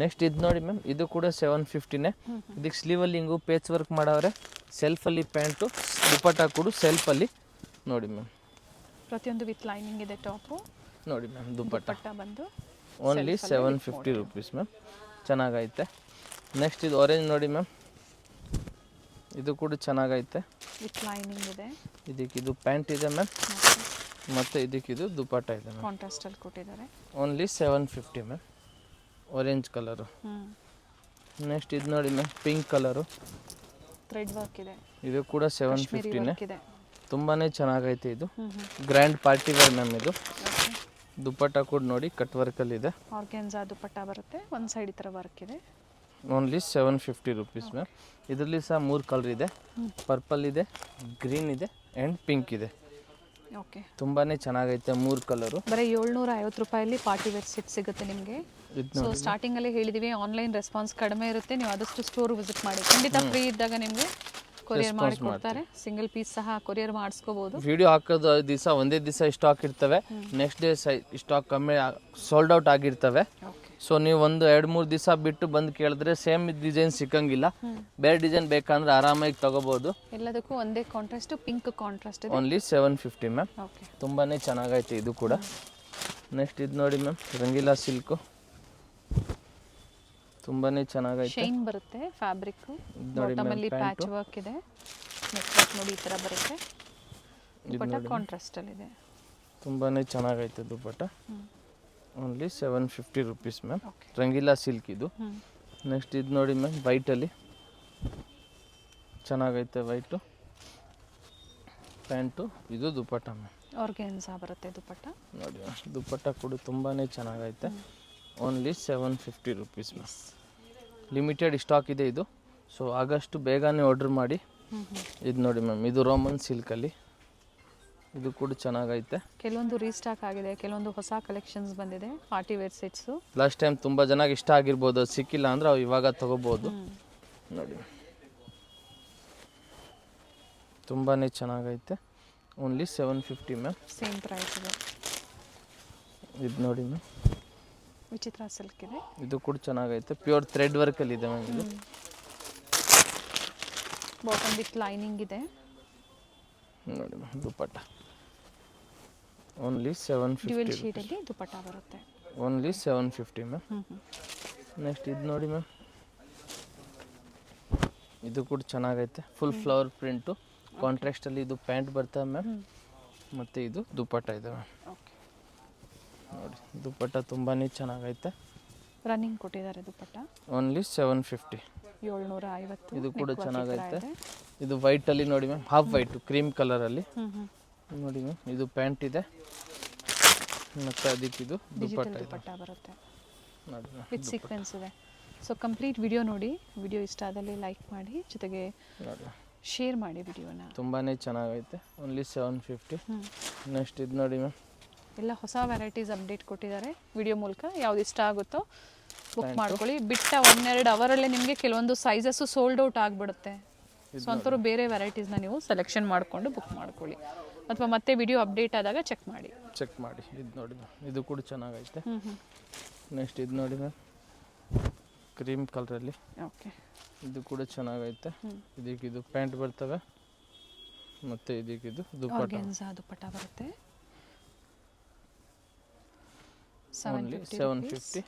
ನೆಕ್ಸ್ಟ್ ಇದು ನೋಡಿ ಮ್ಯಾಮ್, ಇದು ಕೂಡ 750ನೇ. ಇದಕ್ಕೆ ಸ್ಲೀವಲ್ಲಿ ಹಿಂಗು ಪೇಚ್ ವರ್ಕ್ ಮಾಡವ್ರೆ, ಸೆಲ್ಫಲ್ಲಿ ಪ್ಯಾಂಟು, ದುಪ್ಪಟ್ಟ ಕೂಡ ಸೆಲ್ಫಲ್ಲಿ ನೋಡಿ ಮ್ಯಾಮ್. ಪ್ರತಿಯೊಂದು ವಿತ್ ಲೈನಿಂಗ್ ಇದೆ ಟಾಪು. ನೋಡಿ ಮ್ಯಾಮ್ ದುಪ್ಪಟ್ಟ ಬಂದು ಓನ್ಲಿ 750 ರುಪೀಸ್ ಮ್ಯಾಮ್, ಚೆನ್ನಾಗೈತೆ. ನೆಕ್ಸ್ಟ್ ಇದು ಆರೆಂಜ್ ನೋಡಿ ಮ್ಯಾಮ್, ಇದು ಕೂಡ ಚೆನ್ನಾಗೈತೆ, ವಿತ್ ಲೈನಿಂಗ್ ಇದೆ. ಇದಕ್ಕಿದು ಪ್ಯಾಂಟ್ ಇದೆ ಮ್ಯಾಮ್, ಮತ್ತು ಇದಕ್ಕಿದು ದುಪ್ಪಟ್ಟ ಇದೆ ಮ್ಯಾಮ್. ಕಾಂಟ್ರಾಸ್ಟ್ ಅಲ್ಲಿ ಕೊಟ್ಟಿದ್ದಾರೆ. Only 750 ma'am, orange colour. Next ಇದು ನೋಡಿ ma'am, pink colour, thread work ಇದೆ. ಇದು ಕೂಡ 750ನೇ. ಇದೆ. ತುಂಬಾ ಚೆನ್ನಾಗೈತೆ ಇದು, ಗ್ರ್ಯಾಂಡ್ ಪಾರ್ಟಿ ವೇರ್ ಮ್ಯಾಮ್. ಇದು ದುಪ್ಪಟ್ಟ ಕೂಡ ನೋಡಿ ಕಟ್ ವರ್ಕಲ್ಲಿ ಇದೆ. ಆರ್ಗೆನ್ಜಾ ದುಪ್ಪಟ್ಟ ಬರುತ್ತೆ, ಒಂದು ಸೈಡ್ ಈ ಥರ ವರ್ಕ್ ಇದೆ. Only 750 rupees ma'am. ಇದರಲ್ಲಿ ಸಹ 3 ಕಲರ್ ಇದೆ, ಪರ್ಪಲ್ ಇದೆ, ಗ್ರೀನ್ ಇದೆ ಆ್ಯಂಡ್ ಪಿಂಕ್ ಇದೆ. ಓಕೆ. ತುಂಬಾ ಚೆನ್ನಾಗೈತೆ 3 ಕಲರು. ಬರೀ 750 ರೂಪಾಯಲ್ಲಿ ಪಾರ್ಟಿ ವೇರ್ ಸೆಟ್ ಸಿಗುತ್ತೆ ನಿಮಗೆ. ಸೊ ಸ್ಟಾರ್ಟಿಂಗಲ್ಲೇ ಹೇಳಿದ್ದೀವಿ, ಆನ್ಲೈನ್ ರೆಸ್ಪಾನ್ಸ್ ಕಡಿಮೆ ಇರುತ್ತೆ, ನೀವು ಆದಷ್ಟು ಸ್ಟೋರ್ ವಿಸಿಟ್ ಮಾಡಿ. ಖಂಡಿತ ಫ್ರೀ ಇದ್ದಾಗ ನಿಮಗೆ ಕೊರಿಯರ್ ಮಾಡಿ ಕೊಡ್ತಾರೆ. ಸಿಂಗಲ್ ಪೀಸ್ ಸಹ ಕೊರಿಯರ್ ಮಾಡಿಸ್ಕೋಬಹುದು. ವಿಡಿಯೋ ಹಾಕೋದು ದಿವಸ ಒಂದೇ ದಿವಸ ಸ್ಟಾಕ್ ಇರ್ತವೆ, ನೆಕ್ಸ್ಟ್ ಡೇ ಸ್ಟಾಕ್ ಕಮ್ಮಿ ಸೋಲ್ಡ್ ಔಟ್ ಆಗಿರ್ತವೆ. ಸೊ ನೀವು ಒಂದು 2-3 ದಿವಸ ಬಿಟ್ಟು ಬಂದು ಕೇಳಿದ್ರೆ ಸೇಮ್ ಡಿಸೈನ್ ಸಿಕ್ಕಂಗಿಲ್ಲ. ಬೇರೆ ಡಿಸೈನ್ ಬೇಕಂದ್ರೆ ಆರಾಮಾಗಿ ತಗೋಬಹುದು. ಎಲ್ಲದಕ್ಕೂ ಒಂದೇ ಕಾಂಟ್ರಾಸ್ಟ್, ಪಿಂಕ್ ಕಾಂಟ್ರಾಸ್ಟ್ ಇದೆ. Only 750 ma'am. ಓಕೆ. ತುಂಬಾ ಚೆನ್ನಾಗೈತೆ ಇದು ಕೂಡ. ನೆಕ್ಸ್ಟ್ ಇದು ನೋಡಿ ಮ್ಯಾಮ್, ರಂಗೀಲಾ ಸಿಲ್ಕು, ತುಂಬಾ ಚೆನ್ನಾಗೈತೆ. ಶೈನ್ ಬರುತ್ತೆ ಫ್ಯಾಬ್ರಿಕ್. ಬಾಟಮ್ ಅಲ್ಲಿ ಪ್ಯಾಚ್ ವರ್ಕ್ ಇದೆ, ನೆಟ್ವರ್ಕ್ ನೋಡಿ ಈ ತರ ಬರುತ್ತೆ. ದುಪ್ಪಟ್ಟ ಕಾಂಟ್ರಾಸ್ಟ್ ಅಲ್ಲಿ ಇದೆ. ತುಂಬಾ ಚೆನ್ನಾಗೈತೆ dupatta. Only 750 rupees ma'am, Rangeela silk ಇದು. ನೆಕ್ಸ್ಟ್ ಇದು ನೋಡಿ ಮ್ಯಾಮ್, ವೈಟಲ್ಲಿ ಚೆನ್ನಾಗೈತೆ, ವೈಟು ಪ್ಯಾಂಟು, ಇದು ದುಪ್ಪಟ್ಟ ಮ್ಯಾಮ್. ಆರ್ಗೆನ್ಜಾ ಬರುತ್ತೆ ದುಪ್ಪಟ್ಟ. ನೋಡಿ ದುಪ್ಪಟ್ಟ ಕೂಡ ತುಂಬಾ ಚೆನ್ನಾಗೈತೆ. Only 750 rupees ma'am. Limited stock ಇದೆ ಇದು, ಸೊ ಆಗಷ್ಟು ಬೇಗನೆ ಆರ್ಡರ್ ಮಾಡಿ. ಇದು ನೋಡಿ ಮ್ಯಾಮ್, ಇದು ರೋಮನ್ ಸಿಲ್ಕಲ್ಲಿ, ಇದು ಕೂಡ ಚೆನ್ನಾಗೈತೆ. ಕೆಲವೊಂದು ರೀಸ್ಟಾಕ್ ಆಗಿದೆ, ಕೆಲವೊಂದು ಹೊಸ ಕಲೆಕ್ಷನ್ಸ್ ಬಂದಿದೆ party wear sets. Last time ತುಂಬ ಜನಕ್ಕೆ ಇಷ್ಟ ಆಗಿರ್ಬೋದು, ಅದು ಸಿಕ್ಕಿಲ್ಲ ಅಂದರೆ ಅವು ಇವಾಗ ತಗೋಬೋದು. ನೋಡಿ ತುಂಬಾ ಚೆನ್ನಾಗೈತೆ. Only 750 ma'am. ಸೇಮ್ ಪ್ರೈಸ್ ಇದೆ. ಇದು ನೋಡಿ ಮ್ಯಾಮ್, ವಿಚಿತ್ರ ಸಿಲ್ಕ್ ಇದೆ. ಇದು ಕೂಡ ಚೆನ್ನಾಗೈತೆ, ಪ್ಯೂರ್ ಥ್ರೆಡ್ ವರ್ಕಲ್ಲಿ ಇದೆ ಮ್ಯಾಮ್. ಇದು ಬಾಟಮ್ ವಿತ್ ಲೈನಿಂಗ್ ಇದೆ. ನೋಡಿ ಮ್ಯಾಮ್, ದುಪ್ಪಟ್ಟ ಓನ್ಲಿ 750. ಡ್ಯುಯಲ್ ಶೀಟಲ್ಲಿ ದುಪ್ಪಟ್ಟ ಬರುತ್ತೆ. Only 750 ma'am. ನೆಕ್ಸ್ಟ್ ಇದು ನೋಡಿ ಮ್ಯಾಮ್, ಇದು ಕೂಡ ಚೆನ್ನಾಗೈತೆ, ಫುಲ್ ಫ್ಲವರ್ ಪ್ರಿಂಟು, ಕಾಂಟ್ರಾಸ್ಟಲ್ಲಿ. ಇದು ಪ್ಯಾಂಟ್ ಬರ್ತವೆ ಮ್ಯಾಮ್, ಮತ್ತು ಇದು ದುಪ್ಪಟ್ಟ ಇದೆ ಮ್ಯಾಮ್. ಓಕೆ. ನೋಡಿ ದುಪ್ಪಟ್ಟ ತುಂಬಾ ಚೆನ್ನಾಗೈತೆ. ರನ್ನಿಂಗ್ ಕೊಟ್ಟಿದ್ದಾರೆ ದುಪ್ಪಟ್ಟ. ಓನ್ಲಿ 750. 750. ಇದು ಕೂಡ ಚೆನ್ನಾಗೈತೆ. ಇದು ವೈಟಲ್ಲಿ ನೋಡಿ ಮ್ಯಾಮ್, ಹಾಫ್ ವೈಟು ಕ್ರೀಮ್ ಕಲರಲ್ಲಿ ನೋಡಿ ಮ್ಯಾಮ್. ಇದು ಪ್ಯಾಂಟ್ ಇದೆ, ಮತ್ತು ಅದಕ್ಕಿದು ದುಪ್ಪಟ್ಟ ಬರುತ್ತೆ ನೋಡಿ ಮ್ಯಾಮ್, ವಿತ್ ಸೀಕ್ವೆನ್ಸ್ ಇದೆ. ಸೊ ಕಂಪ್ಲೀಟ್ ವಿಡಿಯೋ ನೋಡಿ, ವಿಡಿಯೋ ಇಷ್ಟ ಆದಲ್ಲಿ ಲೈಕ್ ಮಾಡಿ, ಜೊತೆಗೆ ನೋಡಿ ಶೇರ್ ಮಾಡಿ ವಿಡಿಯೋನ. ತುಂಬಾ ಚೆನ್ನಾಗೈತೆ. ಓನ್ಲಿ 750. ನೆಕ್ಸ್ಟ್ ಇದು ನೋಡಿ ಮ್ಯಾಮ್, ಎಲ್ಲ ಹೊಸ ವೆರೈಟೀಸ್ ಅಪ್ಡೇಟ್ ಕೊಟ್ಟಿದ್ದಾರೆ ವಿಡಿಯೋ ಮೂಲಕ. ಯಾವ್ದು ಇಷ್ಟ ಆಗುತ್ತೋ ಬುಕ್ ಮಾಡ್ಕೊಳ್ಳಿ. ಬಿಟ್ಟ 1-2 ಅವರಲ್ಲೇ ನಿಮಗೆ ಕೆಲವೊಂದು ಸೈಜಸ್ಸು ಸೋಲ್ಡ್ ಔಟ್ ಆಗಿಬಿಡುತ್ತೆ. ಸೊ ಅಂಥವ್ರು ಬೇರೆ ವೆರೈಟೀಸ್ನ ನೀವು ಸೆಲೆಕ್ಷನ್ ಮಾಡಿಕೊಂಡು ಬುಕ್ ಮಾಡ್ಕೊಳ್ಳಿ, ಅಥವಾ ಮತ್ತೆ ವಿಡಿಯೋ ಅಪ್ಡೇಟ್ ಆದಾಗ ಚೆಕ್ ಮಾಡಿ. ಇದು ನೋಡಿ ಮ್ಯಾಮ್, ಇದು ಕೂಡ ಚೆನ್ನಾಗೈತೆ. ನೆಕ್ಸ್ಟ್ ಇದು ನೋಡಿ ಮ್ಯಾಮ್, ಕ್ರೀಮ್ ಕಲರಲ್ಲಿ. ಓಕೆ. ಇದು ಕೂಡ ಚೆನ್ನಾಗೈತೆ. ಇದಕ್ಕಿದು ಪ್ಯಾಂಟ್ ಬರ್ತವೆ, ಮತ್ತು ಇದಕ್ಕಿದು ದುಪ್ಪಟ್ಟ ಬರುತ್ತೆ. ಓನ್ಲಿ 750.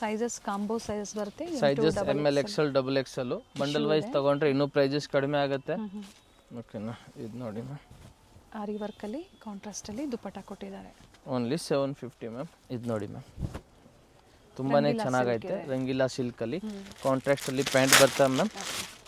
ಸೈಜಸ್ ಕಾಂಬೋ ಸೈಜಸ್ ಬರುತ್ತೆ. Sizes ML XL XL bundle wise ತಗೊಂಡ್ರೆ ಇನ್ನೂ ಪ್ರೈಸಸ್ ಕಡಿಮೆ ಆಗುತ್ತೆ. ಓಕೆನಾ. ಇದು ನೋಡಿ ಮ್ಯಾಮ್, ಆರಿ ವರ್ಕಲ್ಲಿ ಕಾಂಟ್ರಾಸ್ಟಲ್ಲಿ ದುಪ್ಪಟ್ಟ ಕೊಟ್ಟಿದ್ದಾರೆ. Only 750 ma'am. ಇದು ನೋಡಿ ಮ್ಯಾಮ್, ತುಂಬಾ ಚೆನ್ನಾಗೈತೆ. ರಂಗೀಲಾ ಸಿಲ್ಕಲ್ಲಿ ಕಾಂಟ್ರಾಸ್ಟಲ್ಲಿ ಪ್ಯಾಂಟ್ ಬರ್ತವೆ ಮ್ಯಾಮ್.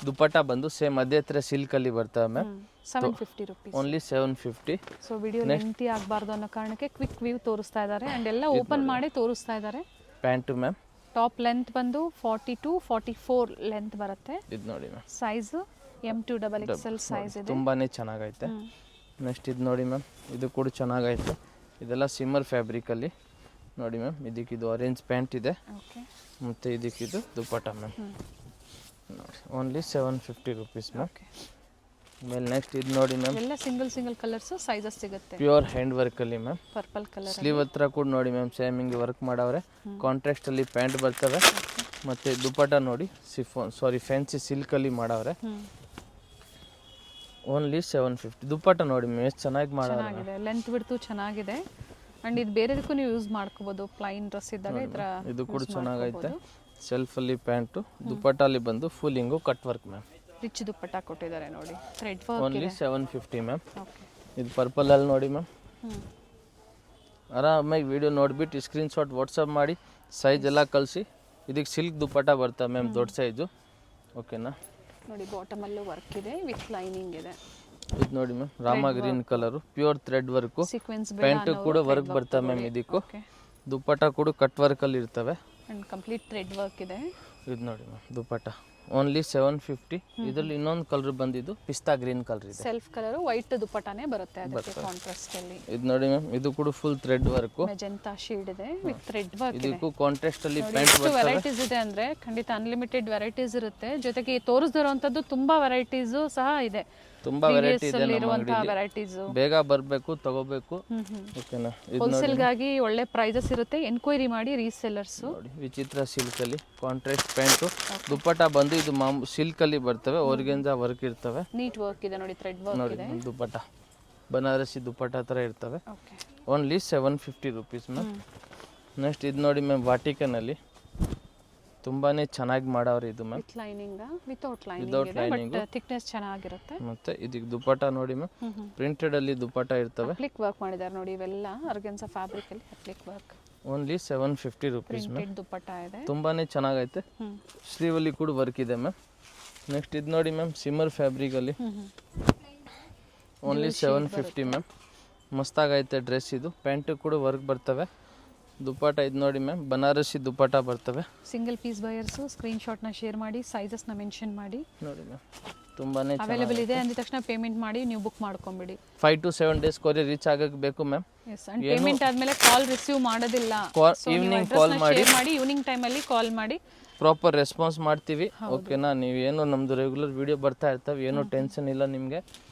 ದುಪ್ಪಟ್ಟ ಬಂದು ಸೇಮ್ ಅದೇ ಥರ ಸಿಲ್ಕಲ್ಲಿ ಬರ್ತವೆ ma'am. 750 rupees. Only 750. So video lengthy ಆಗಬಾರ್ದು ಅನ್ನೋ ಕಾರಣಕ್ಕೆ ಕ್ವಿಕ್ ವ್ಯೂ ತೋರಿಸ್ತಾ ಇದ್ದಾರೆ ಆ್ಯಂಡ್ ಎಲ್ಲ ಓಪನ್ ಮಾಡಿ ತೋರಿಸ್ತಾ ಇದ್ದಾರೆ. ಪ್ಯಾಂಟು ಮ್ಯಾಮ್ ಟಾಪ್ ಲೆಂತ್ ಬಂದು 42-44 ಲೆಂತ್ ಬರುತ್ತೆ. ಇದು ನೋಡಿ ಮ್ಯಾಮ್, ಸೈಜ್ M2XXL ಸೈಜ್ ಇದೆ. ತುಂಬಾ ಚೆನ್ನಾಗೈತೆ. ನೆಕ್ಸ್ಟ್ ಇದು ನೋಡಿ ಮ್ಯಾಮ್, ಇದು ಕೂಡ ಚೆನ್ನಾಗೈತೆ. ಇದೆಲ್ಲ ಸಿಮ್ಮರ್ ಫ್ಯಾಬ್ರಿಕಲ್ಲಿ ನೋಡಿ ಮ್ಯಾಮ್. ಇದಕ್ಕಿದು ಆರೆಂಜ್ ಪ್ಯಾಂಟ್ ಇದೆ ಓಕೆ, ಮತ್ತು ಇದಕ್ಕಿದು ದುಪ್ಪಟ್ಟ ಮ್ಯಾಮ್. ನೋಡಿ ಓನ್ಲಿ 750 ರುಪೀಸ್ ಮ್ಯಾಮ್. ಓಕೆ, ಆಮೇಲೆ ನೆಕ್ಸ್ಟ್ ಇದು ನೋಡಿ ಮ್ಯಾಮ್, ಎಲ್ಲ ಸಿಂಗಲ್ ಕಲರ್ಸ್ ಸೈಜಸ್ ಸಿಗುತ್ತೆ. ಪ್ಯೂರ್ ಹ್ಯಾಂಡ್ ವರ್ಕಲ್ಲಿ ಮ್ಯಾಮ್. ಪರ್ಪಲ್ ಕಲರ್ ಸ್ಲೀವ್ ಹತ್ರ ಕೂಡ ನೋಡಿ ಮ್ಯಾಮ್, ಸೇಮ್ ಹಿಂಗೆ ವರ್ಕ್ ಮಾಡವ್ರೆ. ಕಾಂಟ್ರಾಸ್ಟಲ್ಲಿ ಪ್ಯಾಂಟ್ ಬರ್ತವೆ ಮತ್ತು ದುಪ್ಪಟ್ಟ ನೋಡಿ ಫ್ಯಾನ್ಸಿ ಸಿಲ್ಕಲ್ಲಿ ಮಾಡವ್ರೆ. ಓನ್ಲಿ 750. ದುಪ್ಪಟ್ಟ ನೋಡಿ ಮ್ಯಾಮ್ ಎಷ್ಟು ಚೆನ್ನಾಗಿ ಮಾಡವ್ರೆ. ಚೆನ್ನಾಗಿದೆ, ಲೆಂತ್ ಬಿಡ್ತು ಚೆನ್ನಾಗಿದೆ. ಅಂಡ್ ಇದು ಬೇರೆದಕ್ಕೂ ನೀವು ಯೂಸ್ ಮಾಡ್ಕೋಬಹುದು. ಪ್ಲೈನ್ ಡ್ರೆಸ್ ಇದ್ದಾಗ ಈ ಥರ ಇದು ಕೂಡ ಚೆನ್ನಾಗೈತೆ. ಸೆಲ್ಫಲ್ಲಿ ಪ್ಯಾಂಟು, ದುಪ್ಪಟ್ಟಲ್ಲಿ ಬಂದು ಫುಲ್ ಹಿಂಗು ಕಟ್ ವರ್ಕ್ ಮ್ಯಾಮ್. ರಿಚ್ ದುಪ್ಪಟ್ಟ ಕೊಟ್ಟಿದ್ದಾರೆ ನೋಡಿ, thread work only 750 ma'am. Okay, ಇದು ಪರ್ಪಲಲ್ಲಿ ನೋಡಿ ಮ್ಯಾಮ್. ಆರಾಮಾಗಿ ವಿಡಿಯೋ ನೋಡಿಬಿಟ್ಟು ಸ್ಕ್ರೀನ್ಶಾಟ್ ವಾಟ್ಸಪ್ ಮಾಡಿ ಸೈಜ್ ಎಲ್ಲ ಕಳಿಸಿ. ಇದಕ್ಕೆ ಸಿಲ್ಕ್ ದುಪ್ಪಟ್ಟ ಬರ್ತವೆ ಮ್ಯಾಮ್, ದೊಡ್ಡ ಸೈಜು. ಓಕೆನಾ? ನೋಡಿ ಬಾಟಮಲ್ಲೂ ವರ್ಕ್ ಇದೆ ವಿತ್ ಲೈನಿಂಗ್ ಇದೆ. ಇದು ನೋಡಿ ma'am, Rama green colour, pure thread work. Sequence pant ಕೂಡ ವರ್ಕ್ ಬರ್ತವೆ ಮ್ಯಾಮ್. ಇದಕ್ಕೂ ದುಪ್ಪಟ್ಟ ಕೂಡ ಕಟ್ ವರ್ಕಲ್ಲಿ ಇರ್ತವೆ ಅಂಡ್ ಕಂಪ್ಲೀಟ್ ಥ್ರೆಡ್ ವರ್ಕ್ ಇದೆ. ಇದು ನೋಡಿ ಮ್ಯಾಮ್, ದುಪ್ಪಟ್ಟ ಓನ್ಲಿ 750. ಇದರಲ್ಲಿ ಇನ್ನೊಂದು ಕಲರ್ ಬಂದಿದ್ದು ಪಿಸ್ತಾ ಗ್ರೀನ್ ಕಲರ್ ಇದೆ. ಸೆಲ್ಫ್ ಕಲರ್ ವೈಟ್ ದುಪ್ಪಟ್ಟನೇ ಬರುತ್ತೆ ಅದಕ್ಕೆ ಕಾಂಟ್ರಾಸ್ಟ್ ಅಲ್ಲಿ. ಇದು ನೋಡಿ ಮ್ಯಾಮ್, ಇದು ಕೂಡ full thread work. Magenta shade ಇದೆ ವಿತ್ ಥ್ರೆಡ್ ವರ್ಕ್ ಇದೆ. ಇದಕ್ಕೂ ಕಾಂಟ್ರಾಸ್ಟ್ ಅಲ್ಲಿ ಪ್ಯಾಂಟ್ ಬರ್ತವೆ. ವೆರೈಟೀಸ್ ಇದೆ ಅಂದ್ರೆ ಖಂಡಿತ ಅನ್ಲಿಮಿಟೆಡ್ ವೆರೈಟೀಸ್ ಇರುತ್ತೆ. ಜೊತೆಗೆ ತೋರಿಸ್ದಿರೋಂಥದ್ದು ತುಂಬಾ ವೆರೈಟೀಸ್ ಸಹ ಇದೆ. ತುಂಬಾ ವೆರೈಟಿ ಇದೆ ನಮ್ಮ ಇರುವಂತಹ ಅಂಗಡಿಯಲ್ಲಿ. ವೆರೈಟೀಸ್ ಬೇಗ ಬರಬೇಕು, ತಗೋಬೇಕು. ಓಕೆನಾ? ಇದು ಹೋಲ್ಸೇಲ್ ಗಾಗಿ ಒಳ್ಳೆ ಪ್ರೈಸಸ್ ಇರುತ್ತೆ. ಎನ್ಕ್ವೈರಿ ಮಾಡಿ ರೀಸೆಲ್ಲರ್ಸ್. ನೋಡಿ, ವಿಚಿತ್ರ ಸಿಲ್ಕ್ ಅಲ್ಲಿ ಕಾಂಟ್ರಾಸ್ಟ್ ಪ್ಯಾಂಟು, ದುಪ್ಪಟ್ಟ ಬಂದು ಇದು ಸಿಲ್ಕ್ ಅಲ್ಲಿ ಬರ್ತವೆ. ಆರ್ಗೆನ್ಜಾ ವರ್ಕ್ ಇರ್ತವೆ. ನೀಟ್ ವರ್ಕ್ ಇದೆ ನೋಡಿ, ಥ್ರೆಡ್ ವರ್ಕ್ ನೋಡಿ ಇದೆ. ದುಪ್ಪಟ್ಟ ಬನಾರಸಿ ದುಪ್ಪಟ್ಟ ತರ ಇರ್ತವೆ. Okay, only 750 rupees ma'am. Next ಇದು ನೋಡಿ ಮ್ಯಾಮ್, ವಾಟಿಕನಲ್ಲಿ ತುಂಬಾನೇ ಚೆನ್ನಾಗಿ ಮಾಡವ್ರೆ ಇದು ma'am. With lining without lining but thickness ಚೆನ್ನಾಗಿರುತ್ತೆ. ಮತ್ತೆ ಇದಕ್ಕೆ ದುಪ್ಪಟ್ಟ ನೋಡಿ ಮ್ಯಾಮ್, ಪ್ರಿಂಟೆಡ್ ಅಲ್ಲಿ ದುಪ್ಪಟ್ಟ ಇರ್ತವೆ. ಅಪ್ಲಿಕ್ ವರ್ಕ್ ಮಾಡಿದ್ದಾರೆ ನೋಡಿ, ಇವೆಲ್ಲ ಆರ್ಗೆನ್ಸಾ ಫ್ಯಾಬ್ರಿಕ್ ಅಲ್ಲಿ applique work. Only 750 rupees ma'am. Printed dupatta ಇದೆ. ತುಂಬಾನೇ ಚೆನ್ನಾಗೈತೆ. ಸ್ಲೀವ್ ಅಲ್ಲಿ ಕೂಡ ವರ್ಕ್ ಇದೆ ಮ್ಯಾಮ್. ನೆಕ್ಸ್ಟ್ ಇದು ನೋಡಿ ಮ್ಯಾಮ್, ಸಿಮ್ಮರ್ ಫ್ಯಾಬ್ರಿಕ್ ಅಲ್ಲಿ ಓನ್ಲಿ 750 ಮ್ಯಾಮ್. ಮಸ್ತಾಗೈತೆ ಡ್ರೆಸ್ ಇದು. ಪ್ಯಾಂಟ್ ಕೂಡ ವರ್ಕ್ ಬರ್ತವೆ. ದುಪ್ಪಟ್ಟ ಇದು ನೋಡಿ ಮ್ಯಾಮ್, ಬನಾರಸಿ ದುಪ್ಪಟ್ಟ ಬರ್ತವೆ. Single piece buyers screenshot ನ ಶೇರ್ ಮಾಡಿ, ಸೈಜಸ್ ನ ಮೆನ್ಷನ್ ಮಾಡಿ. ನೋಡಿ ಮ್ಯಾಮ್, ತುಂಬಾನೇ ಅವೈಲೇಬಲ್ ಇದೆ ಅಂದ ತಕ್ಷಣ ಪೇಮೆಂಟ್ ಮಾಡಿ ನೀವು ಬುಕ್ ಮಾಡ್ಕೊಂಬಿಡಿ. 5 to 7 ಡೇಸ್ ಕೊರಿಯರ್ ರೀಚ್ ಆಗಕ್ಕೆ ಬೇಕು ಮ್ಯಾಮ್. ಎಸ್, ಅಂಡ್ ಪೇಮೆಂಟ್ ಆದ್ಮೇಲೆ ಕಾಲ್ ರಿಸೀವ್ ಮಾಡೋದಿಲ್ಲ. ಈವ್ನಿಂಗ್ ಕಾಲ್ ಮಾಡಿ, ಈವ್ನಿಂಗ್ ಟೈಮ್ ಅಲ್ಲಿ ಕಾಲ್ ಮಾಡಿ, ಪ್ರಾಪರ್ ರೆಸ್ಪಾನ್ಸ್ ಮಾಡ್ತೀವಿ. ಓಕೆನಾ? ನೀವೇನು ನಮ್ದು ರೆಗ್ಯುಲರ್ ವಿಡಿಯೋ ಬರ್ತಾ ಇರ್ತವೆ, ಏನೋ ಟೆನ್ಷನ್ ಇಲ್ಲ ನಿಮಗೆ.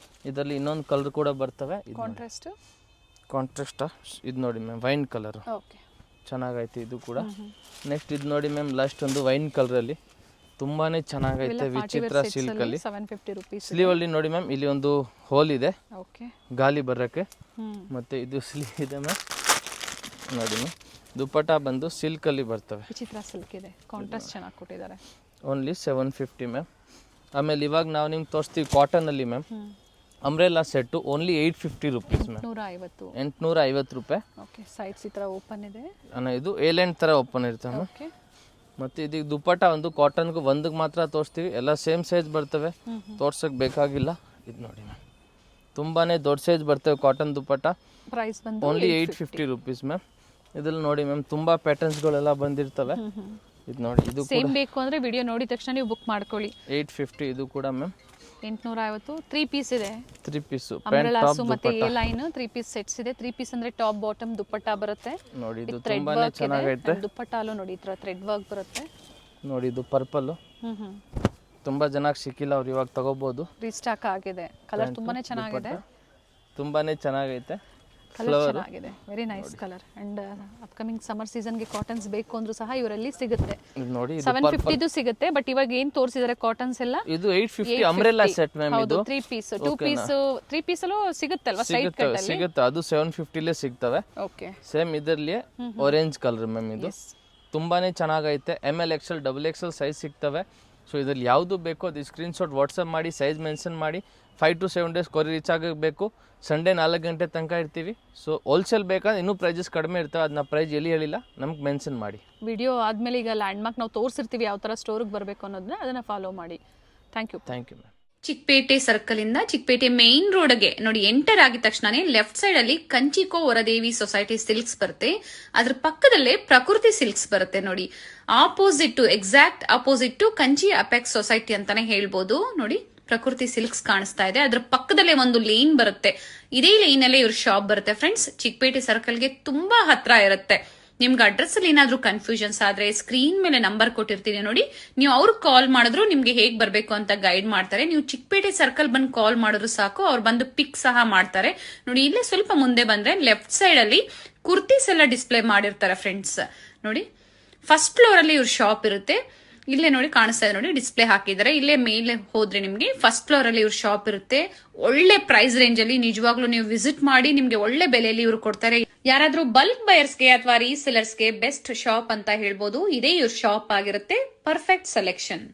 ಇದರಲ್ಲಿ ಇನ್ನೊಂದು ಕಲರ್ ಕೂಡ ಬರ್ತವೆ. ಕಾಂಟ್ರಾಸ್ಟ್ ಇದು ನೋಡಿ ಮ್ಯಾಮ್, ವೈನ್ ಕಲರ್ ಓಕೆ, ಚೆನ್ನಾಗೈತೆ ಇದು ಕೂಡ. ನೆಕ್ಸ್ಟ್ ಇದು ನೋಡಿ ಮ್ಯಾಮ್, ಲಾಸ್ಟ್ ಒಂದು ವೈನ್ ಕಲರಲ್ಲಿ ತುಂಬಾನೇ ಚೆನ್ನಾಗೈತೆ. ವಿಚಿತ್ರ ಸಿಲ್ಕ್ ಅಲ್ಲಿ 750 ರುಪೀಸ್. ಸ್ಲೀವ್ ಅಲ್ಲಿ ನೋಡಿ ಮ್ಯಾಮ್, ಇಲ್ಲಿ ಒಂದು ಹೋಲ್ ಇದೆ ಓಕೆ, ಗಾಳಿ ಬರಕ್ಕೆ. ಮತ್ತೆ ಇದು ಸ್ಲೀವ್ ಇದೆ ಮ್ಯಾಮ್. ನೋಡಿ ಮ್ಯಾಮ್, ದುಪ್ಪಟ್ಟ ಬಂದು ಸಿಲ್ಕ್ ಅಲ್ಲಿ ಬರ್ತವೆ. ವಿಚಿತ್ರ ಸಿಲ್ಕ್ ಇದೆ, ಕಾಂಟ್ರಾಸ್ಟ್ ಚೆನ್ನಾಗಿ ಕೊಟ್ಟಿದ್ದಾರೆ. Only 750 ma'am. ಆಮೇಲೆ ಇವಾಗ ನಾವು ನಿಮ್ಗೆ ತೋರಿಸ್ತೀವಿ ಕಾಟನ್ ಅಲ್ಲಿ ma'am. Umbrella set only 850 rupees ma'am. 850 ರೂಪಾಯಿ. ಓಕೆ, ಸೈಡ್ಸ್ ಈ ಥರ ಓಪನ್ ಇದೆ. ಇದು ಏಲೆಂಟ್ ಥರ ಓಪನ್ ಇರ್ತವೆ ಮ್ಯಾಮ್. ಓಕೆ, ಮತ್ತು ಇದಕ್ಕೆ ದುಪ್ಪಟ್ಟ ಒಂದು ಕಾಟನ್ಗೆ ಒಂದಕ್ಕೆ ಮಾತ್ರ ತೋರಿಸ್ತೀವಿ. ಎಲ್ಲ ಸೇಮ್ ಸೈಜ್ ಬರ್ತವೆ, ತೋರ್ಸಕ್ಕೆ ಬೇಕಾಗಿಲ್ಲ. ಇದು ನೋಡಿ ಮ್ಯಾಮ್, ತುಂಬಾ ದೊಡ್ಡ ಸೈಜ್ ಬರ್ತವೆ ಕಾಟನ್ ದುಪ್ಪಟ್ಟ. ಪ್ರೈಸ್ ಬಂದು ಓನ್ಲಿ 850 ರುಪೀಸ್ ಮ್ಯಾಮ್. ಇದ್ರಲ್ಲಿ ನೋಡಿ ಮ್ಯಾಮ್, ತುಂಬ ಪ್ಯಾಟರ್ನ್ಸ್ಗಳೆಲ್ಲ ಬಂದಿರ್ತವೆ. ಇದು ನೋಡಿ, ಇದು ಸೇಮ್ ಬೇಕು ಅಂದರೆ ವಿಡಿಯೋ ನೋಡಿದ ತಕ್ಷಣ ನೀವು ಬುಕ್ ಮಾಡ್ಕೊಳ್ಳಿ. 850 ಇದು ಕೂಡ ಮ್ಯಾಮ್. 850. 3 ಪೀಸ್ ಇದೆ. 3 ಪೀಸು ಅಂಬ್ರೆಲಾಸು ಮತ್ತೆ ಎ ಲೈನ್ 3 ಪೀಸ್ ಸೆಟ್ಸ್ ಇದೆ. 3 ಪೀಸ್ ಅಂದ್ರೆ ಟಾಪ್ ಬಾಟಮ್ ದುಪ್ಪಟ್ಟ ಬರುತ್ತೆ ನೋಡಿ. ಇದು ತುಂಬಾನೇ ಚೆನ್ನಾಗೈತೆ. ದುಪ್ಪಟ್ಟಾಲು ನೋಡಿ ಈ ತರ ಥ್ರೆಡ್ ವರ್ಕ್ ಬರುತ್ತೆ ನೋಡಿ. ಇದು ಪರ್ಪಲ್ ತುಂಬಾ ಜನಕ್ಕೆ ಸಿಕ್ಕಿಲ್ಲ, ಅವ್ರು ಇವಾಗ ತಗೋಬಹುದು. ರೀಸ್ಟಾಕ್ ಆಗಿದೆ. ಕಲರ್ ತುಂಬಾನೇ ಚೆನ್ನಾಗಿದೆ, ತುಂಬಾನೇ ಚೆನ್ನಾಗೈತೆ. ಕಲರ್ ಚೆನ್ನಾಗಿದೆ, very nice colour. And upcoming summer season ಗೆ ಕಾಟನ್ಸ್ ಬೇಕು ಅಂದ್ರೂ ಸಹ ಇವರಲ್ಲಿ ಸಿಗುತ್ತೆ. ನೋಡಿ, 750 ಸಿಗುತ್ತೆ. ಬಟ್ ಇವಾಗ ಏನ್ ತೋರಿಸಿದ್ದಾರೆ ಕಾಟನ್ಸ್ ಎಲ್ಲ ಇದು 850 ಅಂಬ್ರೆಲಾ ಸೆಟ್ ಮ್ಯಾಮ್. ಇದು 3 ಪೀಸ್ 2 ಪೀಸ್ 3 ಪೀಸ್ ಅಲ್ಲೂ ಸಿಗುತ್ತೆ ಅಲ್ವಾ? ಸೈಡ್ ಕಟ್ ಅಲ್ಲಿ ಸಿಗುತ್ತೆ. ಅದು 750 ಲೇ ಸಿಗ್ತವೆ. ಓಕೆ, ಸೇಮ್ ಇದರಲ್ಲಿ ಆರೆಂಜ್ ಕಲರ್ ಮ್ಯಾಮ್. ಇದು ತುಂಬಾನೇ ಚೆನ್ನಾಗೈತೆ. ML XL XXL ಸೈಜ್ ಸಿಗ್ತವೆ. ಸೊ ಇದರಲ್ಲಿ ಯಾವುದು ಬೇಕೋ ಅದು ಸ್ಕ್ರೀನ್ಶಾಟ್ ವಾಟ್ಸಪ್ ಮಾಡಿ, ಸೈಜ್ ಮೆನ್ಷನ್ ಮಾಡಿ. 5 to 7 days ಕೊರಿ ರೀಚ್ ಆಗಬೇಕು. ಸಂಡೇ 4 ಗಂಟೆ ತನಕ ಇರ್ತೀವಿ. ಸೊ ಹೋಲ್ಸೇಲ್ ಬೇಕಾದ್ರೆ ಇನ್ನೂ ಪ್ರೈಸಸ್ ಕಡಿಮೆ ಇರ್ತವೆ, ಅದನ್ನ ಪ್ರೈಸ್ ಎಲ್ಲಿ ಹೇಳಿಲ್ಲ, ನಮ್ಗೆ ಮೆನ್ಷನ್ ಮಾಡಿ. ವಿಡಿಯೋ ಆದಮೇಲೆ ಈಗ ಲ್ಯಾಂಡ್ಮಾರ್ಕ್ ನಾವು ತೋರಿಸಿರ್ತೀವಿ ಯಾವ ಥರ ಸ್ಟೋರಿಗೆ ಬರಬೇಕು ಅನ್ನೋದನ್ನ, ಅದನ್ನು ಫಾಲೋ ಮಾಡಿ. Thank you ma'am. Chickpet circle ಇಂದ ಚಿಕ್ಕಪೇಟೆ ಮೇನ್ ರೋಡ್ಗೆ ನೋಡಿ ಎಂಟರ್ ಆಗಿದ ತಕ್ಷಣನೇ ಲೆಫ್ಟ್ ಸೈಡ್ ಅಲ್ಲಿ ಕಂಚಿಕೋ ವರದೇವಿ ಸೊಸೈಟಿ ಸಿಲ್ಕ್ಸ್ ಬರುತ್ತೆ. ಅದ್ರ ಪಕ್ಕದಲ್ಲೇ ಪ್ರಕೃತಿ ಸಿಲ್ಕ್ಸ್ ಬರುತ್ತೆ ನೋಡಿ. Exact opposite Kanchi apex society ಅಂತಾನೆ ಹೇಳ್ಬೋದು. ನೋಡಿ ಪ್ರಕೃತಿ ಸಿಲ್ಕ್ಸ್ ಕಾಣಿಸ್ತಾ ಇದೆ. ಅದ್ರ ಪಕ್ಕದಲ್ಲೇ ಒಂದು ಲೇನ್ ಬರುತ್ತೆ. ಇದೇ ಲೈನ್ ಅಲ್ಲೇ ಇವ್ರ ಶಾಪ್ ಬರುತ್ತೆ ಫ್ರೆಂಡ್ಸ್. ಚಿಕ್ಕಪೇಟೆ ಸರ್ಕಲ್ಗೆ ತುಂಬಾ ಹತ್ರ ಇರುತ್ತೆ. ನಿಮ್ಗೆ ಅಡ್ರೆಸ್ ಅಲ್ಲಿ ಏನಾದ್ರೂ ಕನ್ಫ್ಯೂಷನ್ಸ್ ಆದ್ರೆ ಸ್ಕ್ರೀನ್ ಮೇಲೆ ನಂಬರ್ ಕೊಟ್ಟಿರ್ತೀನಿ ನೋಡಿ, ನೀವು ಅವ್ರಿಗೆ ಕಾಲ್ ಮಾಡಿದ್ರು ನಿಮ್ಗೆ ಹೇಗ್ ಬರ್ಬೇಕು ಅಂತ ಗೈಡ್ ಮಾಡ್ತಾರೆ. ನೀವು ಚಿಕ್ಕಪೇಟೆ ಸರ್ಕಲ್ ಬಂದು ಕಾಲ್ ಮಾಡಿದ್ರು ಸಾಕು, ಅವ್ರು ಬಂದು ಪಿಕ್ ಸಹ ಮಾಡ್ತಾರೆ. ನೋಡಿ ಇಲ್ಲೇ ಸ್ವಲ್ಪ ಮುಂದೆ ಬಂದ್ರೆ ಲೆಫ್ಟ್ ಸೈಡ್ ಅಲ್ಲಿ ಕುರ್ತೀಸ್ ಎಲ್ಲ ಡಿಸ್ಪ್ಲೇ ಮಾಡಿರ್ತಾರೆ ಫ್ರೆಂಡ್ಸ್. ನೋಡಿ ಫಸ್ಟ್ ಫ್ಲೋರ್ ಅಲ್ಲಿ ಇವ್ರ ಶಾಪ್ ಇರುತ್ತೆ. ಇಲ್ಲೇ ನೋಡಿ ಕಾಣಿಸ್ತಾ ಇದೆ ನೋಡಿ, ಡಿಸ್ಪ್ಲೇ ಹಾಕಿದ್ದಾರೆ. ಇಲ್ಲೇ ಮೇಲೆ ಹೋದ್ರೆ ನಿಮ್ಗೆ ಫಸ್ಟ್ ಫ್ಲೋರ್ ಅಲ್ಲಿ ಇವ್ರ ಶಾಪ್ ಇರುತ್ತೆ. ಒಳ್ಳೆ ಪ್ರೈಸ್ ರೇಂಜ್ ಅಲ್ಲಿ ನಿಜವಾಗ್ಲೂ ನೀವು ವಿಸಿಟ್ ಮಾಡಿ, ನಿಮ್ಗೆ ಒಳ್ಳೆ ಬೆಲೆಯಲ್ಲಿ ಇವ್ರು ಕೊಡ್ತಾರೆ. ಯಾರಾದ್ರೂ ಬಲ್ಕ್ ಬಯರ್ಸ್ಗೆ ಅಥವಾ ರೀಸೆಲರ್ಸ್ಗೆ ಬೆಸ್ಟ್ ಶಾಪ್ ಅಂತ ಹೇಳ್ಬೋದು. ಇದೇ ಇವ್ರ ಶಾಪ್ ಆಗಿರುತ್ತೆ. Perfect selection.